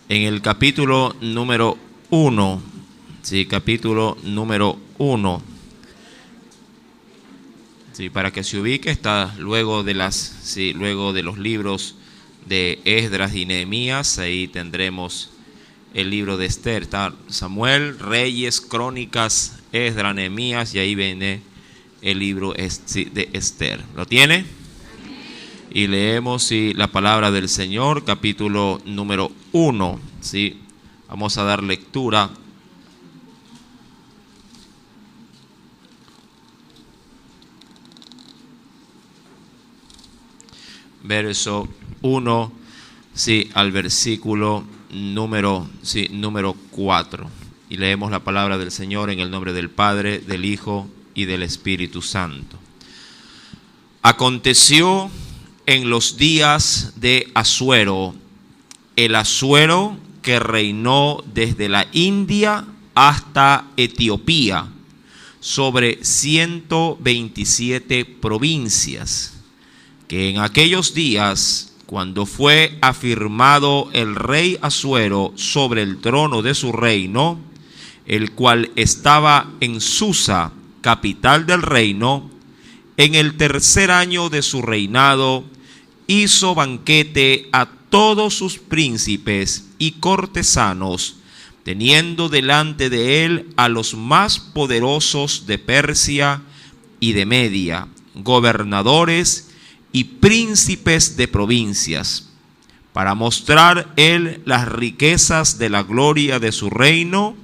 en el capítulo número 1. Sí, capítulo número 1. Sí, para que se ubique, está luego de los libros de Esdras y Nehemías. Ahí tendremos el libro de Esther. Está Samuel, Reyes, Crónicas, Esdras, Nehemías, y ahí viene el libro de Esther. ¿Lo tiene? Y leemos la palabra del Señor, capítulo número 1. ¿Sí? Vamos a dar lectura. Verso 1, al versículo número 4. Y leemos la palabra del Señor en el nombre del Padre, del Hijo y del Espíritu Santo. Aconteció en los días de Asuero, el Asuero que reinó desde la India hasta Etiopía, sobre 127 provincias, que en aquellos días, cuando fue afirmado el rey Asuero sobre el trono de su reino, el cual estaba en Susa, capital del reino, en el tercer año de su reinado, hizo banquete a todos sus príncipes y cortesanos, teniendo delante de él a los más poderosos de Persia y de Media, gobernadores y príncipes de provincias, para mostrar él las riquezas de la gloria de su reino,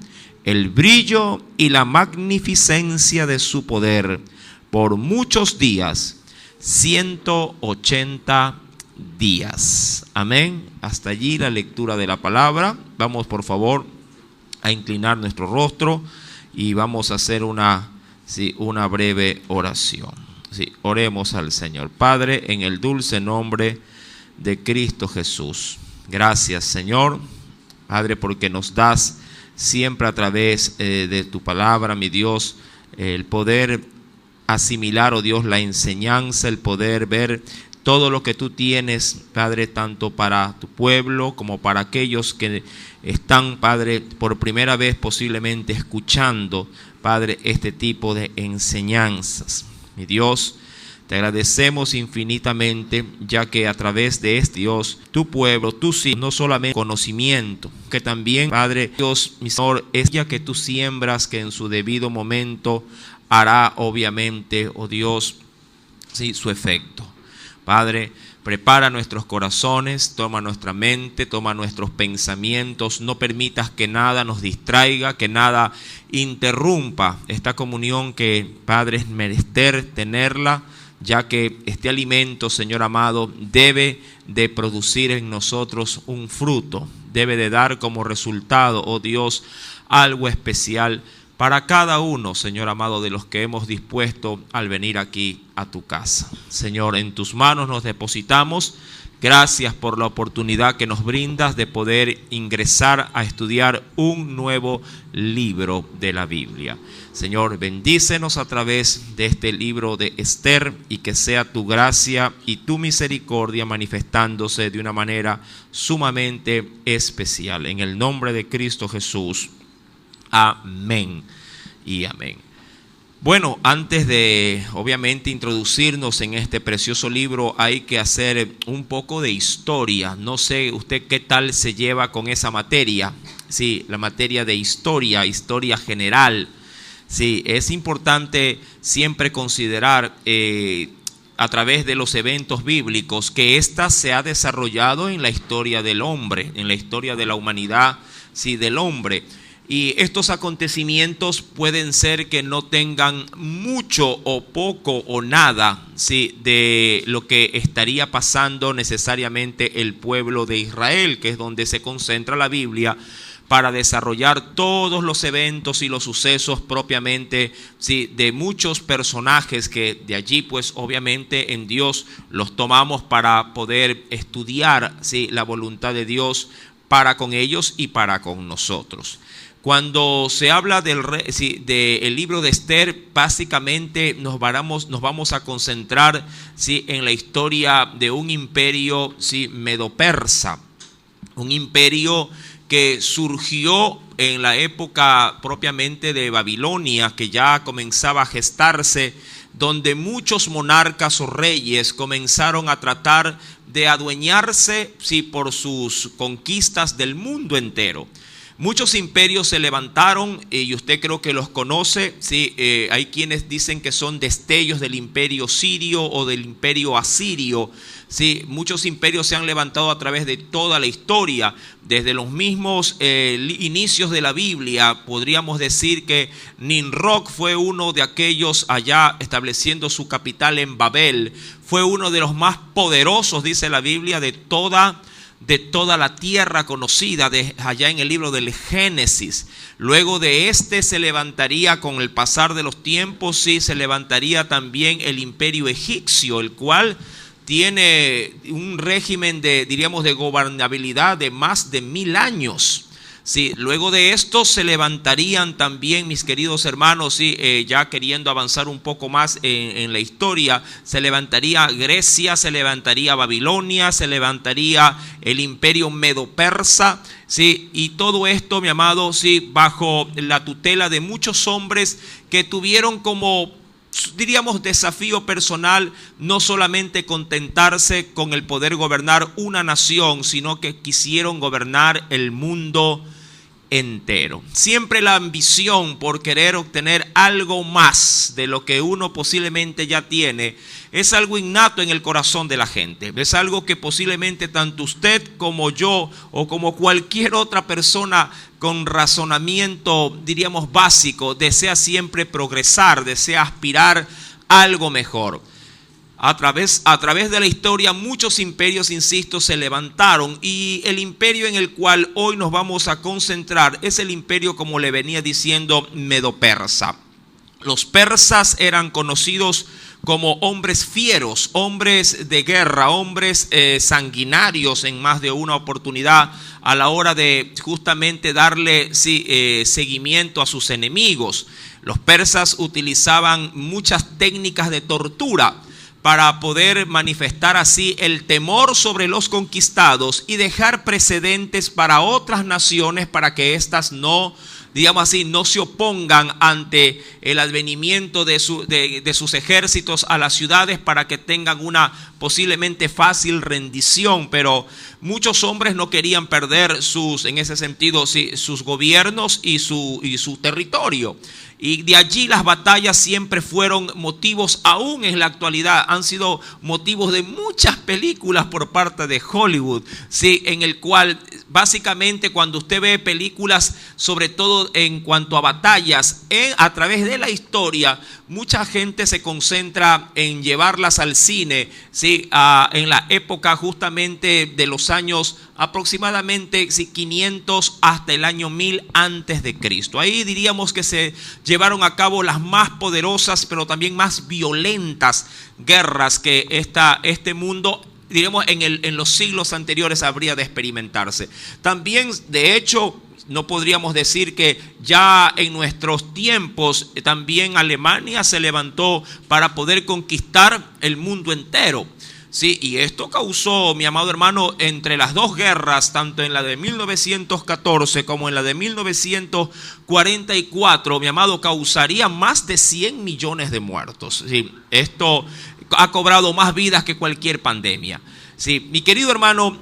el brillo y la magnificencia de su poder, por muchos días, 180 días. Amén. Hasta allí la lectura de la palabra. Vamos, por favor, a inclinar nuestro rostro y vamos a hacer una breve oración. Oremos al Señor. Padre, en el dulce nombre de Cristo Jesús. Gracias, Señor, Padre, porque nos das siempre a través de tu palabra, mi Dios, el poder asimilar, oh Dios, la enseñanza, el poder ver todo lo que tú tienes, Padre, tanto para tu pueblo como para aquellos que están, Padre, por primera vez posiblemente escuchando, Padre, este tipo de enseñanzas. Mi Dios, te agradecemos infinitamente, ya que a través de este Dios, tu pueblo, tú sí, no solamente conocimiento, que también, Padre Dios, mi Señor, es ya que tú siembras, que en su debido momento hará, obviamente, oh Dios, su efecto. Padre, prepara nuestros corazones, toma nuestra mente, toma nuestros pensamientos, no permitas que nada nos distraiga, que nada interrumpa esta comunión que, Padre, es menester tenerla, ya que este alimento, Señor amado, debe de producir en nosotros un fruto, debe de dar como resultado, oh Dios, algo especial para cada uno, Señor amado, de los que hemos dispuesto al venir aquí a tu casa. Señor, en tus manos nos depositamos. Gracias por la oportunidad que nos brindas de poder ingresar a estudiar un nuevo libro de la Biblia. Señor, bendícenos a través de este libro de Esther y que sea tu gracia y tu misericordia manifestándose de una manera sumamente especial. En el nombre de Cristo Jesús. Amén y amén. Bueno, antes de obviamente introducirnos en este precioso libro, hay que hacer un poco de historia. No sé usted qué tal se lleva con esa materia. Sí, la materia de historia general. Sí, es importante siempre considerar a través de los eventos bíblicos que ésta se ha desarrollado en la historia del hombre, en la historia de la humanidad, sí, del hombre. Y estos acontecimientos pueden ser que no tengan mucho o poco o nada, ¿sí?, de lo que estaría pasando necesariamente el pueblo de Israel, que es donde se concentra la Biblia para desarrollar todos los eventos y los sucesos propiamente, ¿sí?, de muchos personajes que de allí pues obviamente en Dios los tomamos para poder estudiar, ¿sí?, la voluntad de Dios para con ellos y para con nosotros. Cuando se habla del libro de Esther, básicamente nos vamos a concentrar, ¿sí?, en la historia de un imperio, ¿sí?, medo-persa, un imperio que surgió en la época propiamente de Babilonia, que ya comenzaba a gestarse, donde muchos monarcas o reyes comenzaron a tratar de adueñarse, sí, por sus conquistas del mundo entero. Muchos imperios se levantaron y usted creo que los conoce. Sí, hay quienes dicen que son destellos del imperio sirio o del imperio asirio. Sí, muchos imperios se han levantado a través de toda la historia. Desde los mismos inicios de la Biblia podríamos decir que Nimrod fue uno de aquellos allá estableciendo su capital en Babel. Fue uno de los más poderosos, dice la Biblia, de toda la tierra conocida, allá en el libro del Génesis. Luego de este se levantaría con el pasar de los tiempos, sí, se levantaría también el imperio egipcio, el cual tiene un régimen diríamos, de gobernabilidad de más de 1000 años. Sí, luego de esto se levantarían también, mis queridos hermanos, sí, ya queriendo avanzar un poco más en la historia, se levantaría Grecia, se levantaría Babilonia, se levantaría el imperio medo-persa, sí, y todo esto, mi amado, sí, bajo la tutela de muchos hombres que tuvieron como, diríamos, desafío personal, no solamente contentarse con el poder gobernar una nación, sino que quisieron gobernar el mundo entero. Siempre la ambición por querer obtener algo más de lo que uno posiblemente ya tiene es algo innato en el corazón de la gente. Es algo que posiblemente tanto usted como yo o como cualquier otra persona con razonamiento, diríamos, básico, desea siempre progresar, desea aspirar a algo mejor. A través de la historia muchos imperios, insisto, se levantaron, y el imperio en el cual hoy nos vamos a concentrar es el imperio, como le venía diciendo, medo-persa. Los persas eran conocidos como hombres fieros, hombres de guerra, hombres sanguinarios en más de una oportunidad a la hora de justamente darle seguimiento a sus enemigos. Los persas utilizaban muchas técnicas de tortura para poder manifestar así el temor sobre los conquistados y dejar precedentes para otras naciones para que éstas no, digamos así, no se opongan ante el advenimiento de sus ejércitos a las ciudades, para que tengan una posiblemente fácil rendición. Pero muchos hombres no querían perder en ese sentido, sus gobiernos y su territorio. Y de allí las batallas siempre fueron motivos, aún en la actualidad, han sido motivos de muchas películas por parte de Hollywood, ¿sí? En el cual básicamente cuando usted ve películas, sobre todo en cuanto a batallas, a través de la historia, mucha gente se concentra en llevarlas al cine, ¿sí? En la época justamente de los años aproximadamente 500 hasta el año 1000 antes de Cristo. Ahí diríamos que se llevaron a cabo las más poderosas, pero también más violentas guerras que este mundo, diríamos, en los siglos anteriores habría de experimentarse. También, de hecho, no podríamos decir que ya en nuestros tiempos también Alemania se levantó para poder conquistar el mundo entero. Sí, y esto causó, mi amado hermano, entre las dos guerras, tanto en la de 1914 como en la de 1944, mi amado, causaría más de 100 millones de muertos. Sí, esto ha cobrado más vidas que cualquier pandemia. Sí, mi querido hermano,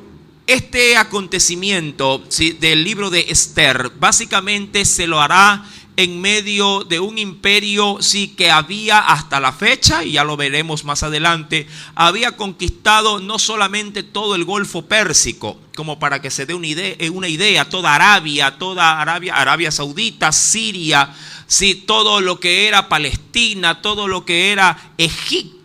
este acontecimiento, sí, del libro de Esther básicamente se lo hará en medio de un imperio, sí, que había hasta la fecha, y ya lo veremos más adelante, había conquistado no solamente todo el Golfo Pérsico, como para que se dé una idea, toda Arabia, Arabia Saudita, Siria, sí, todo lo que era Palestina, todo lo que era Egipto.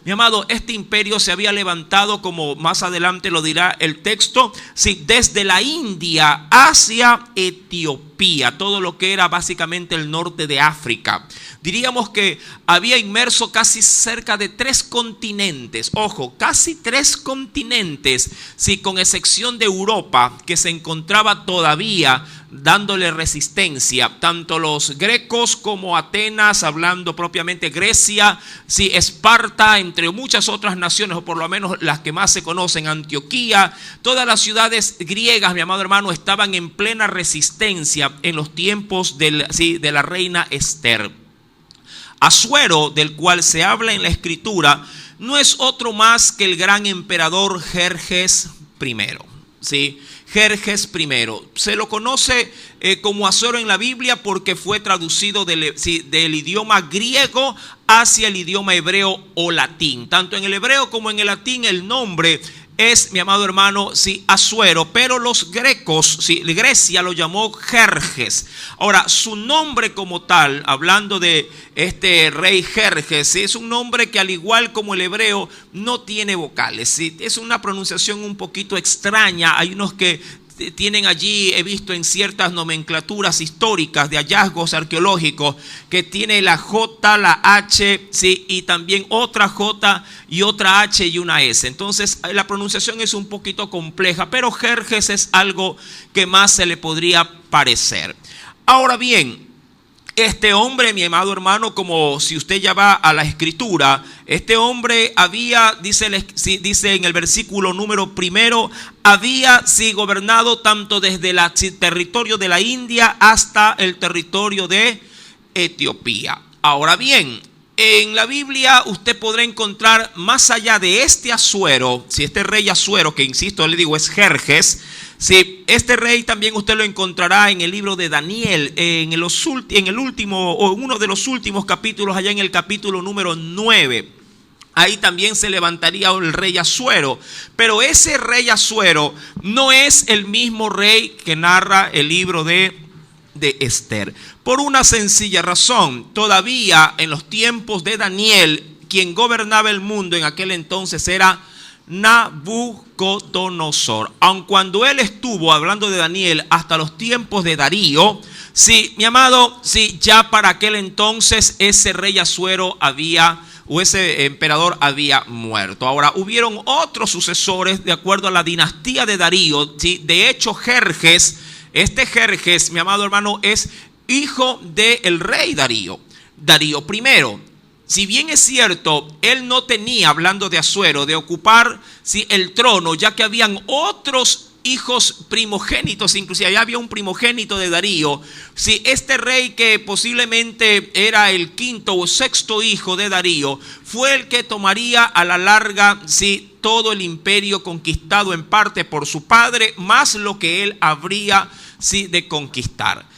Mi amado, este imperio se había levantado, como más adelante lo dirá el texto, sí, desde la India hacia Etiopía, todo lo que era básicamente el norte de África. Diríamos que había inmerso casi cerca de 3 continentes, ojo, casi 3 continentes, sí, con excepción de Europa, que se encontraba todavía, dándole resistencia. Tanto los grecos como Atenas, hablando propiamente Grecia, sí, Esparta, entre muchas otras naciones, o por lo menos las que más se conocen, Antioquía, todas las ciudades griegas, mi amado hermano, estaban en plena resistencia en los tiempos de la reina Esther. Asuero, del cual se habla en la Escritura, no es otro más que el gran emperador Jerjes I. ¿Sí? Jerjes I. Se lo conoce como Asuero en la Biblia porque fue traducido del idioma griego hacia el idioma hebreo o latín. Tanto en el hebreo como en el latín el nombre es, mi amado hermano, sí, Asuero, pero los grecos, sí, Grecia lo llamó Jerjes. Ahora, su nombre como tal, hablando de este rey Jerjes, ¿sí? Es un nombre que, al igual como el hebreo, no tiene vocales, ¿sí? Es una pronunciación un poquito extraña. Hay unos que tienen allí, he visto en ciertas nomenclaturas históricas de hallazgos arqueológicos, que tiene la J, la H, ¿sí? Y también otra J y otra H y una S. Entonces la pronunciación es un poquito compleja, pero Jerjes es algo que más se le podría parecer. Ahora bien, este hombre, mi amado hermano, como si usted ya va a la Escritura, este hombre había, dice en el versículo número 1, había gobernado tanto desde el territorio de la India hasta el territorio de Etiopía. Ahora bien, en la Biblia usted podrá encontrar más allá de este Asuero, si este rey Asuero, que insisto, le digo es Jerjes, sí, este rey también usted lo encontrará en el libro de Daniel, en el último, o uno de los últimos capítulos, allá en el capítulo número 9. Ahí también se levantaría el rey Asuero, pero ese rey Asuero no es el mismo rey que narra el libro de Esther. Por una sencilla razón: todavía en los tiempos de Daniel, quien gobernaba el mundo en aquel entonces era Nabucodonosor. Aun cuando él estuvo, hablando de Daniel, hasta los tiempos de Darío, sí, mi amado, sí, ya para aquel entonces ese rey Asuero ese emperador había muerto. Ahora, hubieron otros sucesores de acuerdo a la dinastía de Darío, ¿sí? De hecho, Jerjes, mi amado hermano, es hijo del rey Darío I. Si bien es cierto, él no tenía, hablando de Asuero, de ocupar, ¿sí?, el trono, ya que habían otros hijos primogénitos, inclusive ya había un primogénito de Darío. Si este rey, que posiblemente era el quinto o sexto hijo de Darío, fue el que tomaría a la larga, sí, todo el imperio conquistado en parte por su padre, más lo que él habría, sí, de conquistar.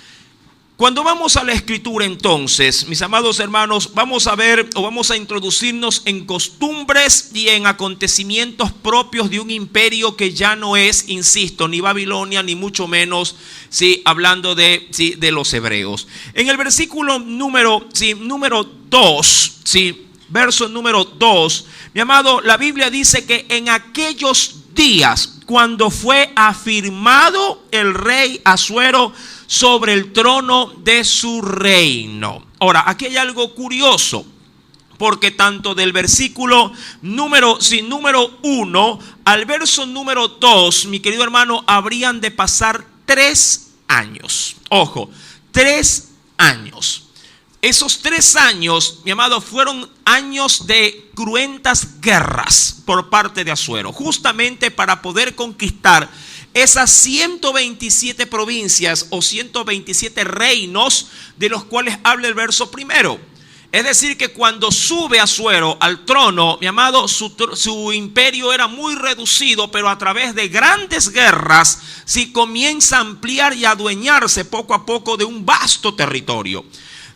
Cuando vamos a la Escritura, entonces, mis amados hermanos, vamos a ver o vamos a introducirnos en costumbres y en acontecimientos propios de un imperio que ya no es, insisto, ni Babilonia, ni mucho menos, sí, hablando de los hebreos. En el versículo número 2, sí, verso número 2, mi amado, la Biblia dice que en aquellos días, cuando fue afirmado el rey Asuero sobre el trono de su reino. Ahora, aquí hay algo curioso, porque tanto del versículo número 1 al verso número 2, mi querido hermano, habrían de pasar 3 años. Ojo, 3 años. Esos 3 años, mi amado, fueron años de cruentas guerras por parte de Asuero, justamente para poder conquistar esas 127 provincias o 127 reinos de los cuales habla el verso 1. Es decir, que cuando sube Asuero al trono, mi amado, su imperio era muy reducido, pero a través de grandes guerras, sí, comienza a ampliar y a adueñarse poco a poco de un vasto territorio.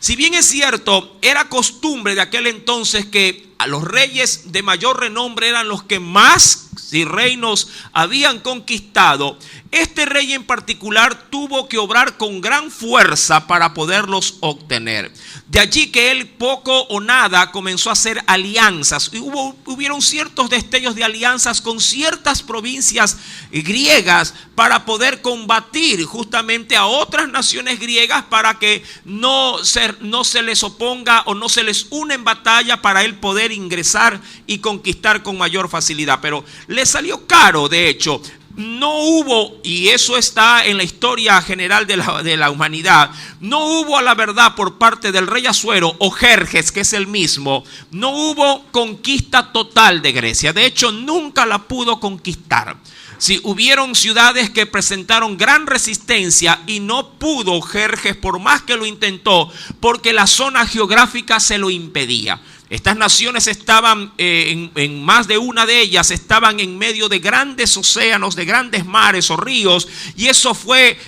Si bien es cierto, era costumbre de aquel entonces que a los reyes de mayor renombre eran los que más reinos habían conquistado, este rey en particular tuvo que obrar con gran fuerza para poderlos obtener. De allí que él poco o nada comenzó a hacer alianzas. Y hubieron ciertos destellos de alianzas con ciertas provincias griegas para poder combatir justamente a otras naciones griegas, para que no se les oponga o no se les une en batalla, para él poder ingresar y conquistar con mayor facilidad. Pero le salió caro, de hecho. no hubo, y eso está en la historia general de la humanidad, no hubo a la verdad por parte del rey Asuero o Jerjes, que es el mismo, no hubo conquista total de Grecia. De hecho, nunca la pudo conquistar. Sí, hubieron ciudades que presentaron gran resistencia y no pudo Jerjes, por más que lo intentó, porque la zona geográfica se lo impedía. Estas naciones estaban, en más de una de ellas, estaban en medio de grandes océanos, de grandes mares o ríos, y eso fue,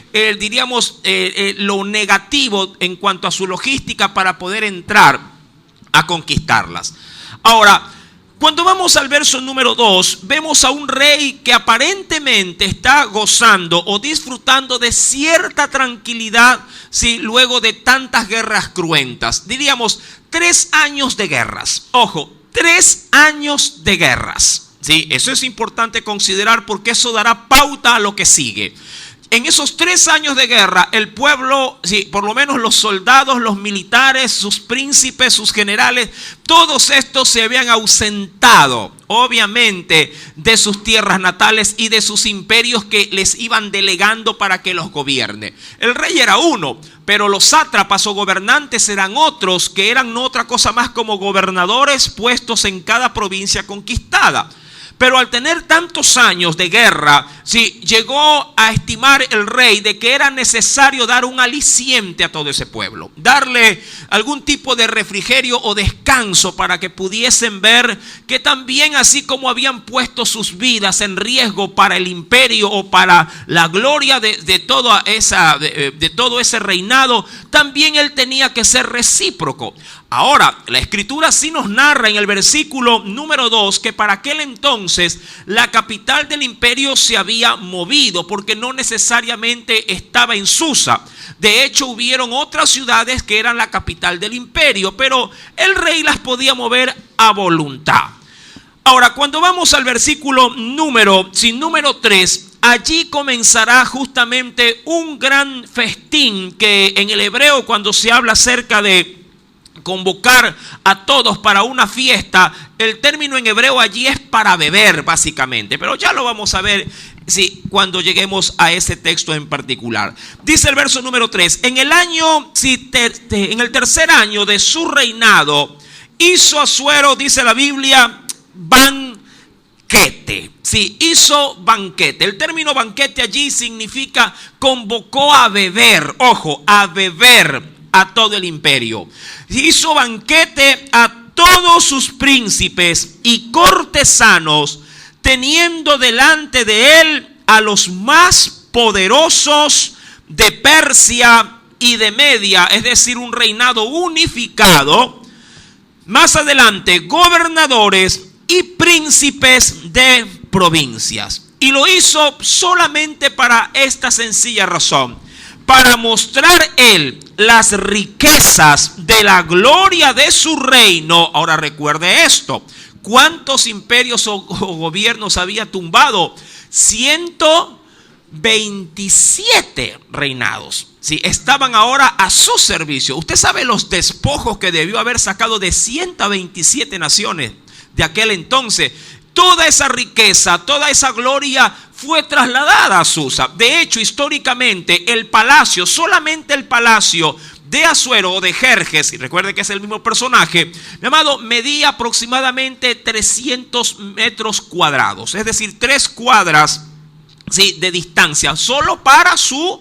lo negativo en cuanto a su logística para poder entrar a conquistarlas. Ahora, cuando vamos al verso número 2, vemos a un rey que aparentemente está gozando o disfrutando de cierta tranquilidad, ¿sí?, luego de tantas guerras cruentas. Diríamos 3 años de guerras. Ojo, 3 años de guerras. ¿Sí? Eso es importante considerar porque eso dará pauta a lo que sigue. En esos 3 años de guerra, el pueblo, sí, por lo menos los soldados, los militares, sus príncipes, sus generales, todos estos se habían ausentado, obviamente, de sus tierras natales y de sus imperios que les iban delegando para que los gobierne. El rey era uno, pero los sátrapas o gobernantes eran otros, que eran no otra cosa más como gobernadores puestos en cada provincia conquistada. Pero al tener tantos años de guerra, sí, llegó a estimar el rey de que era necesario dar un aliciente a todo ese pueblo, darle algún tipo de refrigerio o descanso para que pudiesen ver que también, así como habían puesto sus vidas en riesgo para el imperio o para la gloria de todo ese reinado, también él tenía que ser recíproco. Ahora, la escritura sí nos narra en el versículo número 2 que para aquel entonces la capital del imperio se había movido porque no necesariamente estaba en Susa. De hecho, hubieron otras ciudades que eran la capital del imperio, pero el rey las podía mover a voluntad. Ahora, cuando vamos al versículo número 3, allí comenzará justamente un gran festín que en el hebreo, cuando se habla acerca de convocar a todos para una fiesta, el término en hebreo allí es para beber básicamente, pero ya lo vamos a ver cuando lleguemos a ese texto en particular. Dice el verso número 3: en el tercer año de su reinado hizo Asuero, dice la Biblia, banquete. Sí, hizo banquete. El término banquete allí significa convocó a beber, ojo, a beber a todo el imperio. Hizo banquete a todos sus príncipes y cortesanos, teniendo delante de él a los más poderosos de Persia y de Media, es decir, un reinado unificado. Más adelante, gobernadores y príncipes de provincias. Y lo hizo solamente para esta sencilla razón: para mostrar él las riquezas de la gloria de su reino. Ahora recuerde esto: ¿cuántos imperios o gobiernos había tumbado? 127 reinados. Sí, estaban ahora a su servicio. Usted sabe los despojos que debió haber sacado de 127 naciones de aquel entonces. Toda esa riqueza, toda esa gloria fue trasladada a Susa. De hecho, históricamente, el palacio, solamente el palacio de Asuero o de Jerjes, y recuerde que es el mismo personaje, mi amado, medía aproximadamente 300 metros cuadrados, es decir, 3 cuadras, sí, de distancia, solo para su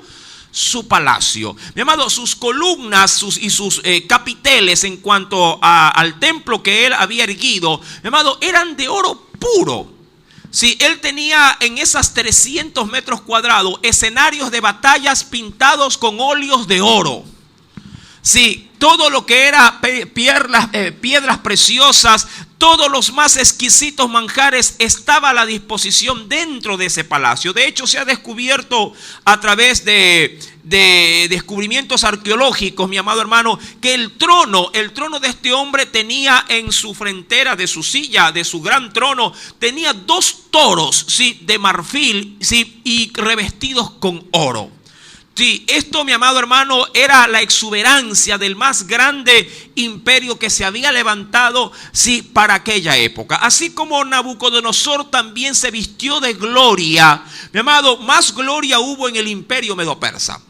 palacio. Mi amado, sus columnas sus capiteles en cuanto al templo que él había erguido, mi amado, eran de oro puro. Sí, él tenía en esas 300 metros cuadrados escenarios de batallas pintados con óleos de oro. Sí, todo lo que era piedras preciosas, todos los más exquisitos manjares estaba a la disposición dentro de ese palacio. De hecho, se ha descubierto a través de descubrimientos arqueológicos, mi amado hermano, que el trono de este hombre tenía en su frontera de su silla, de su gran trono, tenía 2 toros, ¿sí?, de marfil, ¿sí?, y revestidos con oro. Sí, esto, mi amado hermano, era la exuberancia del más grande imperio que se había levantado, sí, para aquella época. Así como Nabucodonosor también se vistió de gloria, mi amado, más gloria hubo en el imperio medo-persa.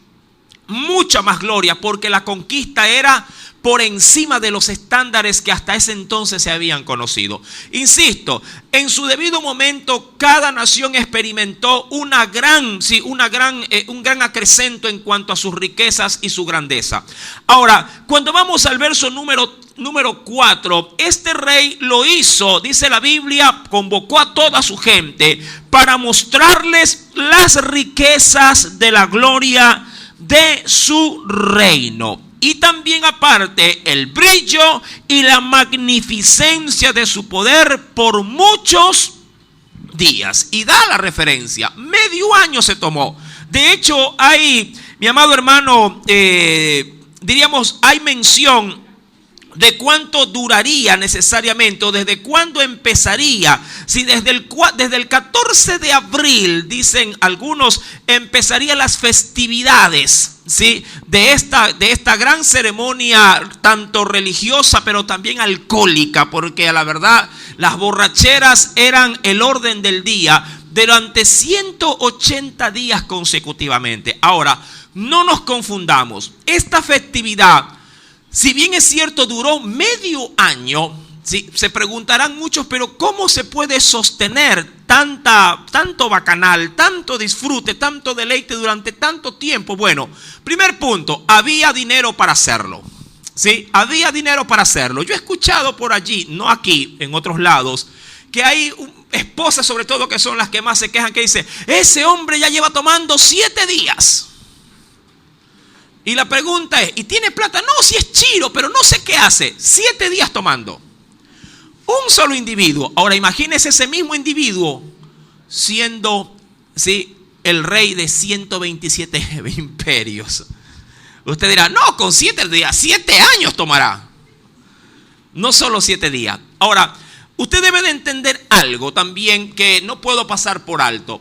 Mucha más gloria, porque la conquista era por encima de los estándares que hasta ese entonces se habían conocido. Insisto, en su debido momento cada nación experimentó un gran acrecento en cuanto a sus riquezas y su grandeza. Ahora, cuando vamos al verso número 4, este rey lo hizo, dice la Biblia, convocó a toda su gente para mostrarles las riquezas de la gloria de su reino. Y también aparte el brillo y la magnificencia de su poder por muchos días. Y da la referencia, medio año se tomó. De hecho hay, mi amado hermano, diríamos, hay mención de cuánto duraría necesariamente, o desde cuándo empezaría. Si desde el 14 de abril, dicen algunos, empezarían las festividades, ¿sí?, de esta gran ceremonia, tanto religiosa pero también alcohólica, porque a la verdad las borracheras eran el orden del día durante 180 días consecutivamente. Ahora, no nos confundamos, esta festividad, si bien es cierto, duró medio año, ¿sí?, se preguntarán muchos, pero ¿cómo se puede sostener tanto bacanal, tanto disfrute, tanto deleite durante tanto tiempo? Bueno, primer punto, había dinero para hacerlo. Sí, había dinero para hacerlo. Yo he escuchado por allí, no aquí, en otros lados, que hay esposas sobre todo que son las que más se quejan, que dicen, ese hombre ya lleva tomando 7 días. Y la pregunta es, ¿y tiene plata? No, si es chiro, pero no sé qué hace. 7 días tomando. Un solo individuo. Ahora imagínese ese mismo individuo siendo, ¿sí?, el rey de 127 imperios. Usted dirá, no, con 7 días, 7 años tomará. No solo 7 días. Ahora, usted debe de entender algo también que no puedo pasar por alto.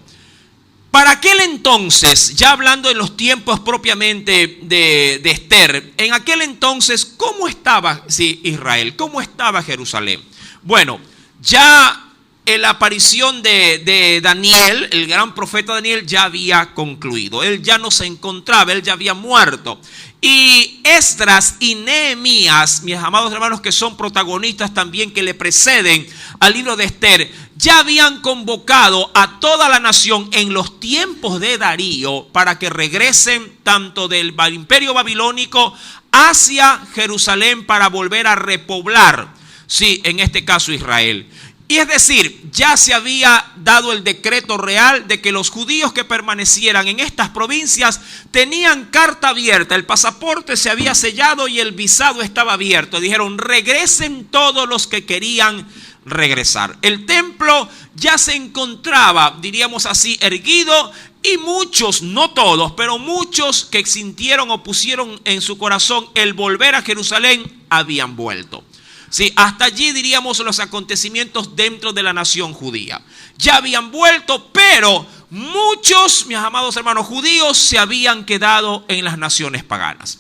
Para aquel entonces, ya hablando de los tiempos propiamente de Esther, en aquel entonces, ¿cómo estaba, sí, Israel? ¿Cómo estaba Jerusalén? Bueno, ya la aparición de Daniel, el gran profeta Daniel, ya había concluido. Él ya no se encontraba, él ya había muerto. Y Esdras y Nehemías, mis amados hermanos, que son protagonistas también que le preceden al libro de Esther, ya habían convocado a toda la nación en los tiempos de Darío para que regresen tanto del imperio babilónico hacia Jerusalén para volver a repoblar, sí, en este caso Israel. Y es decir, ya se había dado el decreto real de que los judíos que permanecieran en estas provincias tenían carta abierta, el pasaporte se había sellado y el visado estaba abierto. Dijeron, regresen todos los que querían regresar. El templo ya se encontraba, diríamos así, erguido, y muchos, no todos, pero muchos que sintieron o pusieron en su corazón el volver a Jerusalén habían vuelto. Sí, hasta allí diríamos los acontecimientos dentro de la nación judía. Ya habían vuelto, pero muchos, mis amados hermanos judíos, se habían quedado en las naciones paganas.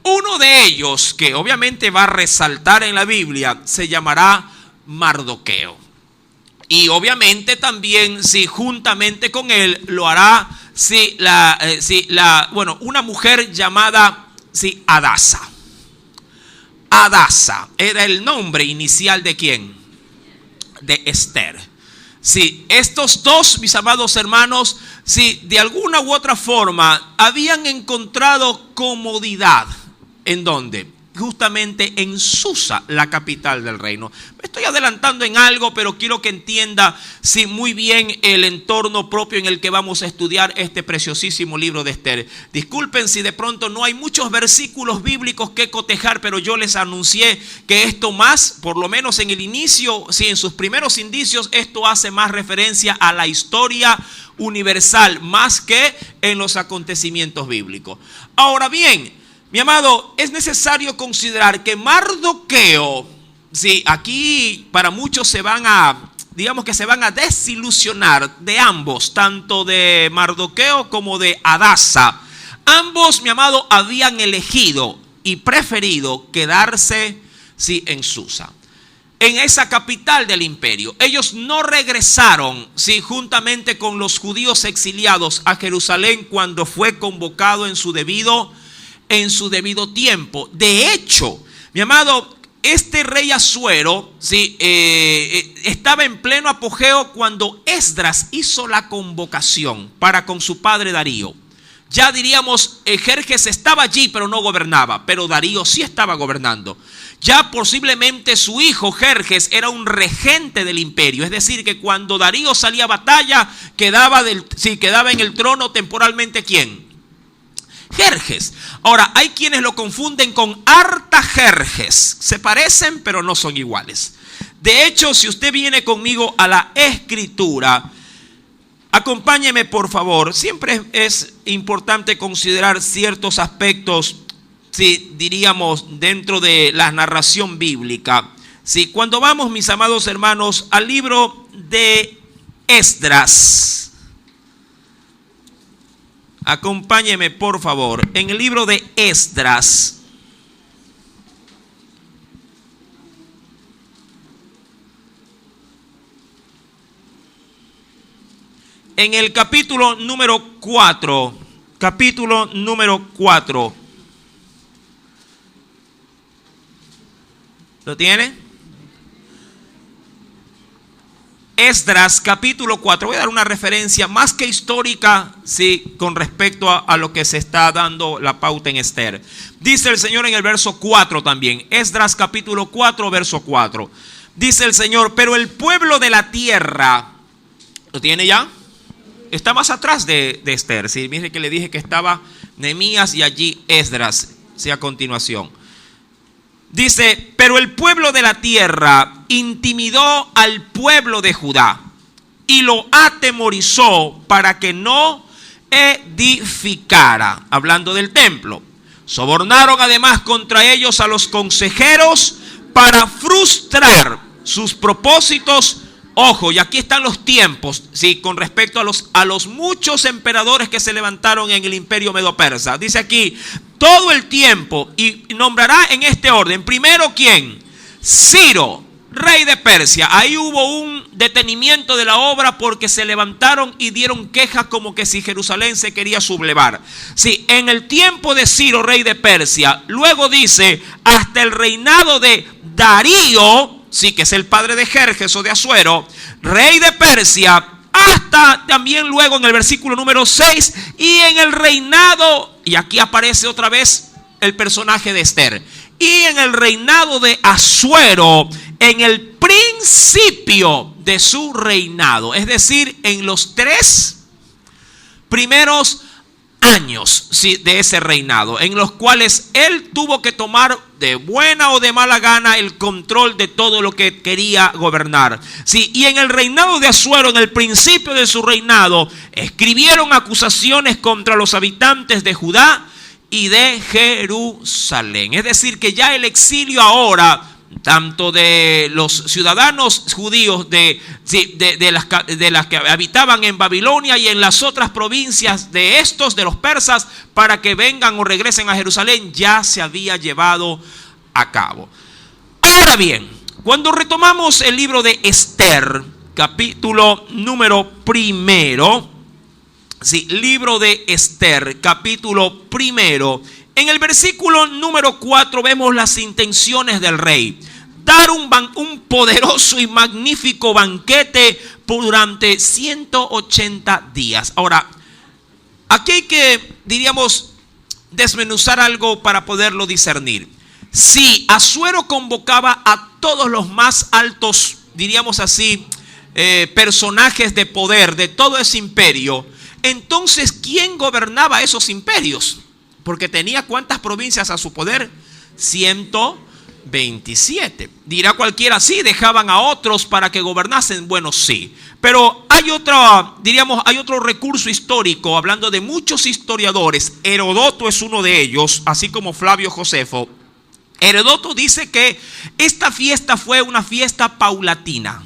Uno de ellos, que obviamente va a resaltar en la Biblia, se llamará Mardoqueo. Y obviamente también, sí, juntamente con él lo hará, sí, una mujer llamada, sí, Hadasa. Hadasa era el nombre inicial de ¿quién? De Esther. Sí, estos dos, mis amados hermanos, sí, de alguna u otra forma habían encontrado comodidad. ¿En dónde? Justamente en Susa, la capital del reino. Me estoy adelantando en algo, pero quiero que entienda, sí, muy bien el entorno propio en el que vamos a estudiar este preciosísimo libro de Esther. Disculpen si de pronto no hay muchos versículos bíblicos que cotejar, pero yo les anuncié que esto más, por lo menos en el inicio, sí, en sus primeros indicios, esto hace más referencia a la historia universal, más que en los acontecimientos bíblicos. Ahora bien, mi amado, es necesario considerar que Mardoqueo, sí, aquí para muchos se van a desilusionar de ambos, tanto de Mardoqueo como de Hadasa. ambos, mi amado, habían elegido y preferido quedarse en Susa, en esa capital del imperio. Ellos no regresaron juntamente con los judíos exiliados a Jerusalén cuando fue convocado en su debido tiempo. De hecho, mi amado, este rey Asuero estaba en pleno apogeo cuando Esdras hizo la convocación para con su padre Darío. Ya diríamos, Jerjes estaba allí pero no gobernaba, pero Darío sí estaba gobernando. Ya posiblemente su hijo Jerjes era un regente del imperio, es decir, que cuando Darío salía a batalla quedaba en el trono temporalmente ¿quién? Jerjes. Ahora, hay quienes lo confunden con Artajerjes. Se parecen, pero no son iguales. De hecho, si usted viene conmigo a la escritura, acompáñeme por favor. Siempre es importante considerar ciertos aspectos, diríamos, dentro de la narración bíblica. Cuando vamos, mis amados hermanos, al libro de Esdras. Acompáñeme por favor en el libro de Esdras. En el capítulo número 4. Capítulo número 4. ¿Lo tiene? Esdras capítulo 4, voy a dar una referencia más que histórica, con respecto a lo que se está dando la pauta en Esther. Dice el Señor en el verso 4 también, Esdras capítulo 4, verso 4. Dice el Señor, pero el pueblo de la tierra, ¿lo tiene ya? Está más atrás de Esther, mire que le dije que estaba Nehemías y allí Esdras, a continuación. Dice, pero el pueblo de la tierra intimidó al pueblo de Judá y lo atemorizó para que no edificara, hablando del templo. Sobornaron además contra ellos a los consejeros para frustrar sus propósitos. Ojo, y aquí están los tiempos, con respecto a los muchos emperadores que se levantaron en el imperio medo-persa. Dice aquí, todo el tiempo, y nombrará en este orden. Primero, ¿quién? Ciro, rey de Persia. Ahí hubo un detenimiento de la obra porque se levantaron y dieron quejas como que si Jerusalén se quería sublevar. En el tiempo de Ciro, rey de Persia. Luego dice, hasta el reinado de Darío, que es el padre de Jerjes o de Asuero, rey de Persia, hasta también luego en el versículo número 6 y en el reinado, y aquí aparece otra vez el personaje de Esther, y en el reinado de Asuero, en el principio de su reinado, es decir, en los 3 primeros años de ese reinado, en los cuales él tuvo que tomar de buena o de mala gana el control de todo lo que quería gobernar. Y en el reinado de Asuero, en el principio de su reinado, escribieron acusaciones contra los habitantes de Judá y de Jerusalén. Es decir, que ya el exilio ahora, tanto de los ciudadanos judíos de las que habitaban en Babilonia y en las otras provincias de los persas, para que vengan o regresen a Jerusalén, ya se había llevado a cabo. Ahora bien, cuando retomamos el libro de Esther, capítulo número 1, libro de Esther, capítulo 1, en el versículo número 4 vemos las intenciones del rey. Dar un poderoso y magnífico banquete durante 180 días. Ahora, aquí hay que, diríamos, desmenuzar algo para poderlo discernir. Si Asuero convocaba a todos los más altos, diríamos así, personajes de poder de todo ese imperio, entonces, ¿quién gobernaba esos imperios? Porque tenía ¿cuántas provincias a su poder? 127. Dirá cualquiera, sí, dejaban a otros para que gobernasen. Bueno, sí. Pero hay otro recurso histórico, hablando de muchos historiadores. Herodoto es uno de ellos, así como Flavio Josefo. Herodoto dice que esta fiesta fue una fiesta paulatina.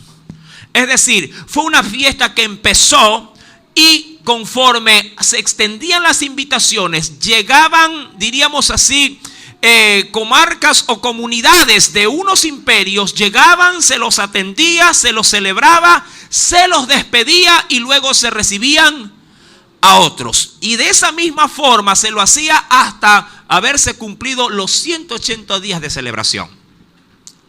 Es decir, fue una fiesta que empezó y conforme se extendían las invitaciones, llegaban, diríamos así, comarcas o comunidades de unos imperios, llegaban, se los atendía, se los celebraba, se los despedía y luego se recibían a otros. Y de esa misma forma se lo hacía hasta haberse cumplido los 180 días de celebración.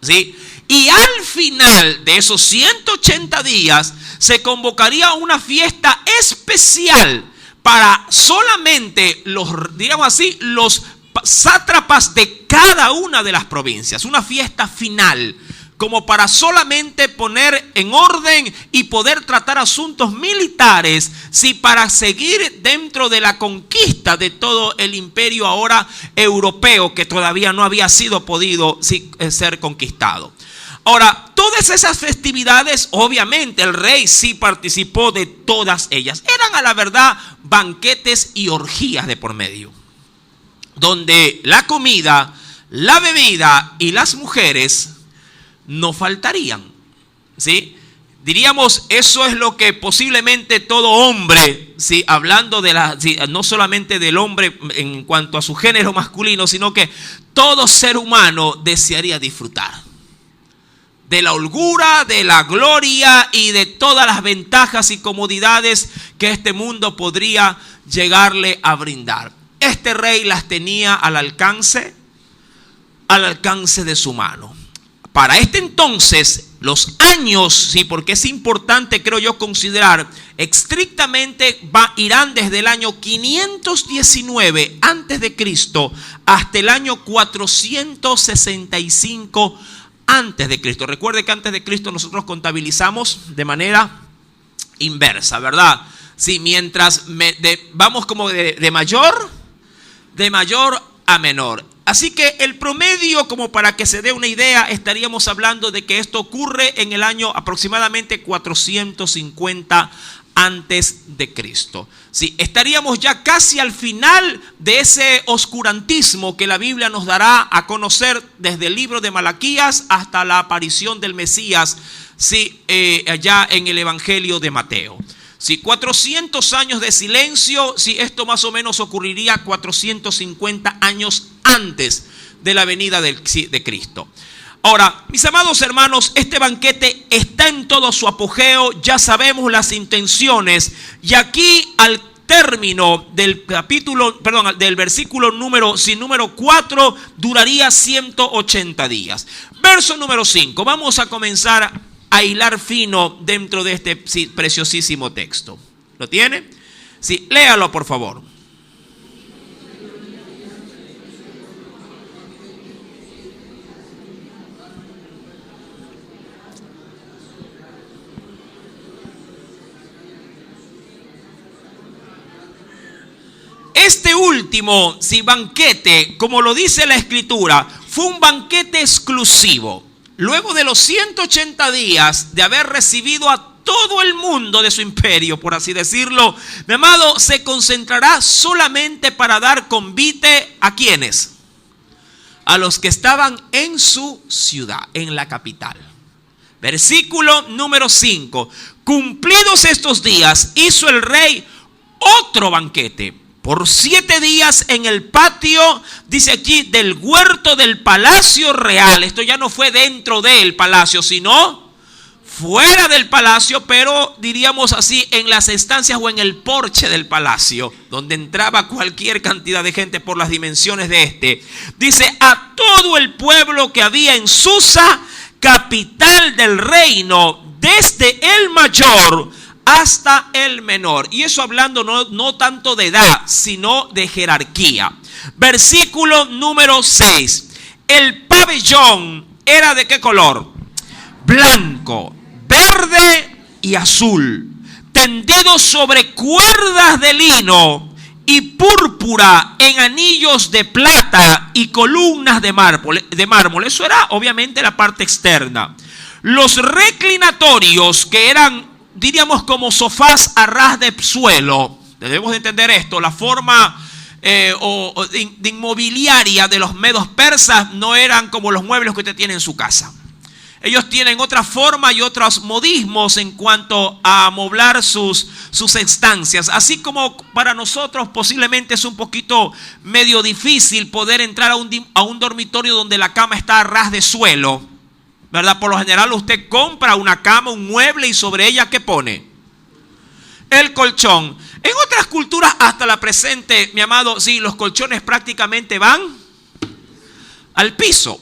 ¿Sí? Y al final de esos 180 días se convocaría una fiesta especial para solamente los, digamos así, los sátrapas de cada una de las provincias. Una fiesta final, como para solamente poner en orden y poder tratar asuntos militares, sí, para seguir dentro de la conquista de todo el imperio ahora europeo, que todavía no había sido podido ser conquistado. Ahora, todas esas festividades, obviamente el rey sí participó de todas ellas. Eran a la verdad banquetes y orgías de por medio, donde la comida, la bebida y las mujeres no faltarían. ¿Sí? Diríamos, eso es lo que posiblemente todo hombre, ¿sí? Hablando de no solamente del hombre en cuanto a su género masculino, sino que todo ser humano desearía disfrutar de la holgura, de la gloria y de todas las ventajas y comodidades que este mundo podría llegarle a brindar. Este rey las tenía al alcance de su mano. Para este entonces, los años, sí, porque es importante, creo yo, considerar estrictamente, irán desde el año 519 antes de Cristo hasta el año 465 antes de Cristo. Recuerde que antes de Cristo nosotros contabilizamos de manera inversa, ¿verdad? Sí, mientras vamos como de mayor a menor. Así que el promedio, como para que se dé una idea, estaríamos hablando de que esto ocurre en el año aproximadamente 450 antes de Cristo. Sí, estaríamos ya casi al final de ese oscurantismo que la Biblia nos dará a conocer desde el libro de Malaquías hasta la aparición del Mesías, sí, allá en el Evangelio de Mateo. Si 400 años de silencio, si esto más o menos ocurriría 450 años antes de la venida de Cristo. Ahora, mis amados hermanos, este banquete está en todo su apogeo, ya sabemos las intenciones, y aquí al término del del versículo número 4 duraría 180 días. Verso número 5, vamos a comenzar a hilar fino dentro de este preciosísimo texto. ¿Lo tiene? Sí, léalo por favor. Este último banquete, como lo dice la Escritura, fue un banquete exclusivo. Luego de los 180 días de haber recibido a todo el mundo de su imperio, por así decirlo, mi amado, se concentrará solamente para dar convite ¿a quiénes? A los que estaban en su ciudad, en la capital. Versículo número 5. Cumplidos estos días, hizo el rey otro banquete por 7 días en el patio, dice aquí, del huerto del palacio real. Esto ya no fue dentro del palacio, sino fuera del palacio, pero diríamos así, en las estancias o en el porche del palacio, donde entraba cualquier cantidad de gente por las dimensiones de este. Dice, a todo el pueblo que había en Susa, capital del reino, desde el mayor hasta el menor. Y eso hablando no tanto de edad, sino de jerarquía. Versículo número 6. El pabellón era ¿de qué color? Blanco, verde y azul, tendido sobre cuerdas de lino y púrpura en anillos de plata y columnas de mármol. Eso era obviamente la parte externa. Los reclinatorios, que eran, diríamos, como sofás a ras de suelo. Debemos de entender esto. La forma de inmobiliaria de los medos persas no eran como los muebles que usted tiene en su casa. Ellos tienen otra forma y otros modismos en cuanto a amoblar sus estancias. Así como para nosotros posiblemente es un poquito medio difícil poder entrar a un dormitorio donde la cama está a ras de suelo, ¿verdad? Por lo general usted compra una cama, un mueble, y sobre ella ¿qué pone? El colchón. En otras culturas hasta la presente, mi amado, sí, los colchones prácticamente van al piso.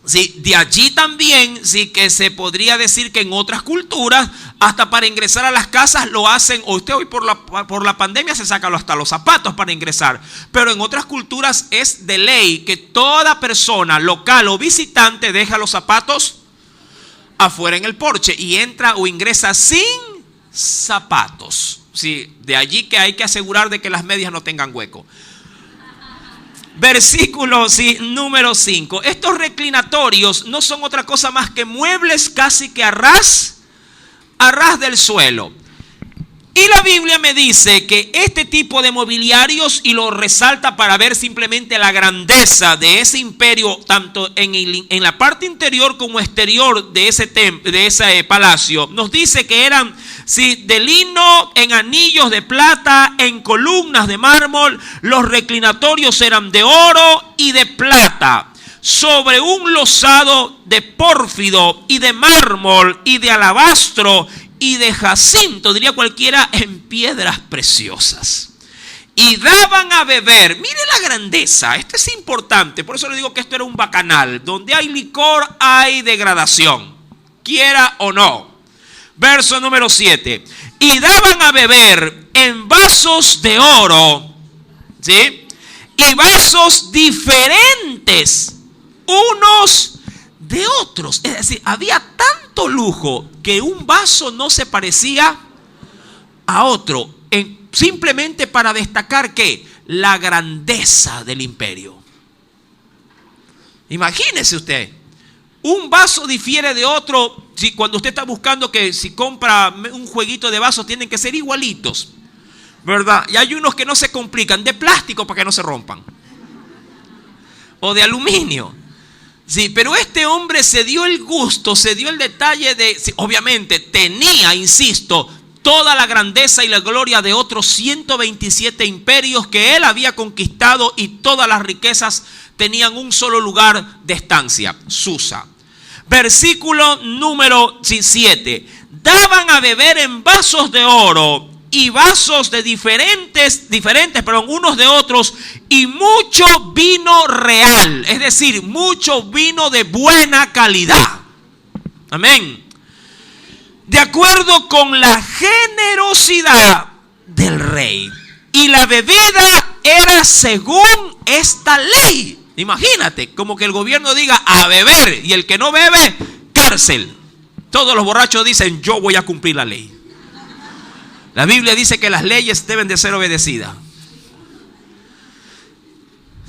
Sí, de allí también sí que se podría decir que en otras culturas hasta para ingresar a las casas lo hacen. O usted hoy por la pandemia se saca hasta los zapatos para ingresar, pero en otras culturas es de ley que toda persona local o visitante deja los zapatos afuera en el porche y entra o ingresa sin zapatos. Sí, de allí que hay que asegurar de que las medias no tengan hueco. Versículo número 5. Estos reclinatorios no son otra cosa más que muebles casi que a ras del suelo. Y la Biblia me dice que este tipo de mobiliarios, y lo resalta para ver simplemente la grandeza de ese imperio, tanto en la parte interior como exterior de ese palacio, nos dice que eran de lino, en anillos de plata, en columnas de mármol. Los reclinatorios eran de oro y de plata, sobre un losado de pórfido y de mármol y de alabastro y de jacinto, diría cualquiera, en piedras preciosas. Y daban a beber. Mire la grandeza, esto es importante, por eso le digo que esto era un bacanal. Donde hay licor hay degradación, quiera o no. Verso número 7. Y daban a beber en vasos de oro, ¿sí? Y vasos diferentes unos de otros. Es decir, había tanto lujo que un vaso no se parecía a otro, simplemente para destacar que la grandeza del imperio. Imagínese usted, un vaso difiere de otro. Si cuando usted está buscando que si compra un jueguito de vasos tienen que ser igualitos, ¿verdad? Y hay unos que no se complican, de plástico para que no se rompan, o de aluminio. Sí, pero este hombre se dio el gusto, se dio el detalle de, sí, obviamente tenía, insisto, toda la grandeza y la gloria de otros 127 imperios que él había conquistado, y todas las riquezas tenían un solo lugar de estancia, Susa. Versículo número 7. Daban a beber en vasos de oro y vasos de diferentes, unos de otros, y mucho vino real, es decir, mucho vino de buena calidad. Amén. De acuerdo con la generosidad del rey. Y la bebida era según esta ley. Imagínate, como que el gobierno diga a beber, y el que no bebe, cárcel. Todos los borrachos dicen, yo voy a cumplir la ley. La Biblia dice que las leyes deben de ser obedecidas.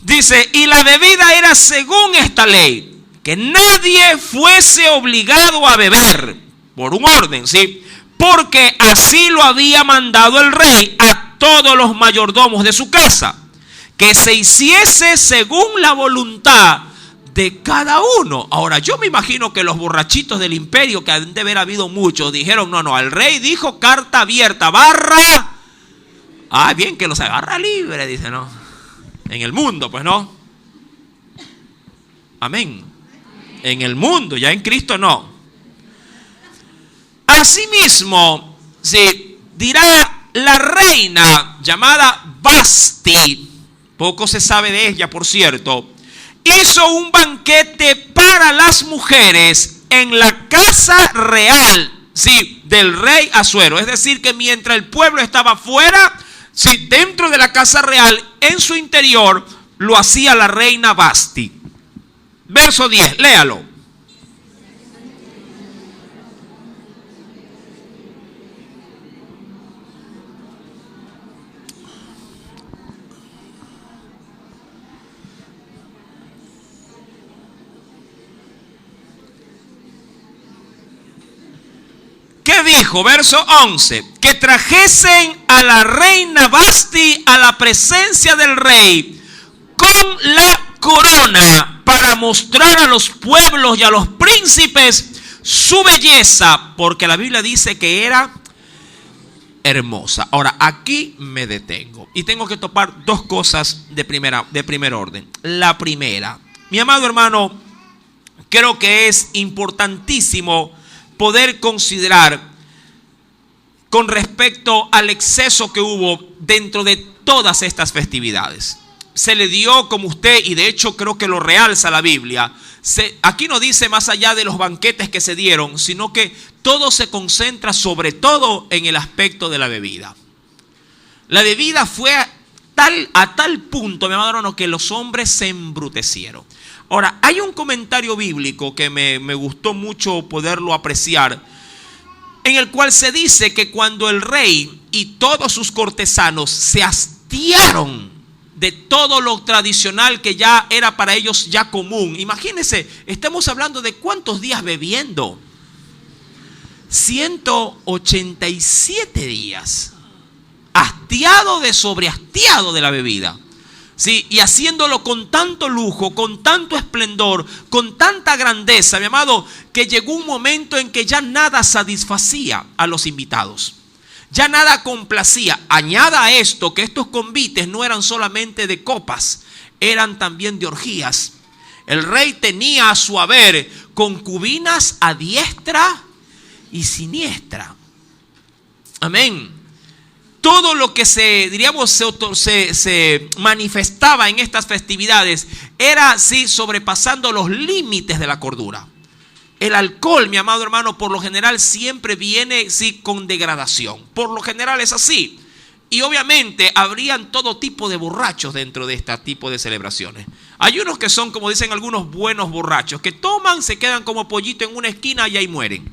Dice, y la bebida era según esta ley, que nadie fuese obligado a beber, por un orden, ¿sí? Porque así lo había mandado el rey a todos los mayordomos de su casa, que se hiciese según la voluntad de cada uno. Ahora, yo me imagino que los borrachitos del imperio, que han de haber habido muchos, dijeron, no, el rey dijo carta abierta, barra. Bien que los agarra libre, dice, ¿no? En el mundo, pues no. Amén. En el mundo, ya en Cristo no. Asimismo, sí, dirá la reina llamada Vasti, poco se sabe de ella, por cierto, hizo un banquete para las mujeres en la casa real, sí, del rey Asuero. Es decir, que mientras el pueblo estaba fuera, sí, dentro de la casa real, en su interior, lo hacía la reina Vasti. Verso 10, léalo. ¿Qué dijo? Verso 11. Que trajesen a la reina Vasti a la presencia del rey con la corona para mostrar a los pueblos y a los príncipes su belleza, porque la Biblia dice que era hermosa. Ahora, aquí me detengo y tengo que topar dos cosas de primer orden. La primera, mi amado hermano, creo que es importantísimo poder considerar con respecto al exceso que hubo dentro de todas estas festividades. Se le dio, como usted, y de hecho creo que lo realza la Biblia, aquí no dice más allá de los banquetes que se dieron, sino que todo se concentra sobre todo en el aspecto de la bebida. La bebida fue a tal punto, mi amado hermano, que los hombres se embrutecieron. Ahora, hay un comentario bíblico que me gustó mucho poderlo apreciar, en el cual se dice que cuando el rey y todos sus cortesanos se hastiaron de todo lo tradicional que ya era para ellos ya común. Imagínense, estamos hablando de cuántos días bebiendo. 187 días. Hastiado de sobrehastiado de la bebida. Sí, y haciéndolo con tanto lujo, con tanto esplendor, con tanta grandeza, mi amado, que llegó un momento en que ya nada satisfacía a los invitados. Ya nada complacía. Añada a esto que estos convites no eran solamente de copas, eran también de orgías. El rey tenía a su haber concubinas a diestra y siniestra. Amén. Todo lo que se manifestaba en estas festividades era así, sobrepasando los límites de la cordura. El alcohol, mi amado hermano, por lo general siempre viene sí, con degradación. Por lo general es así. Y obviamente habrían todo tipo de borrachos dentro de este tipo de celebraciones. Hay unos que son, como dicen algunos, buenos borrachos, que toman, se quedan como pollito en una esquina y ahí mueren.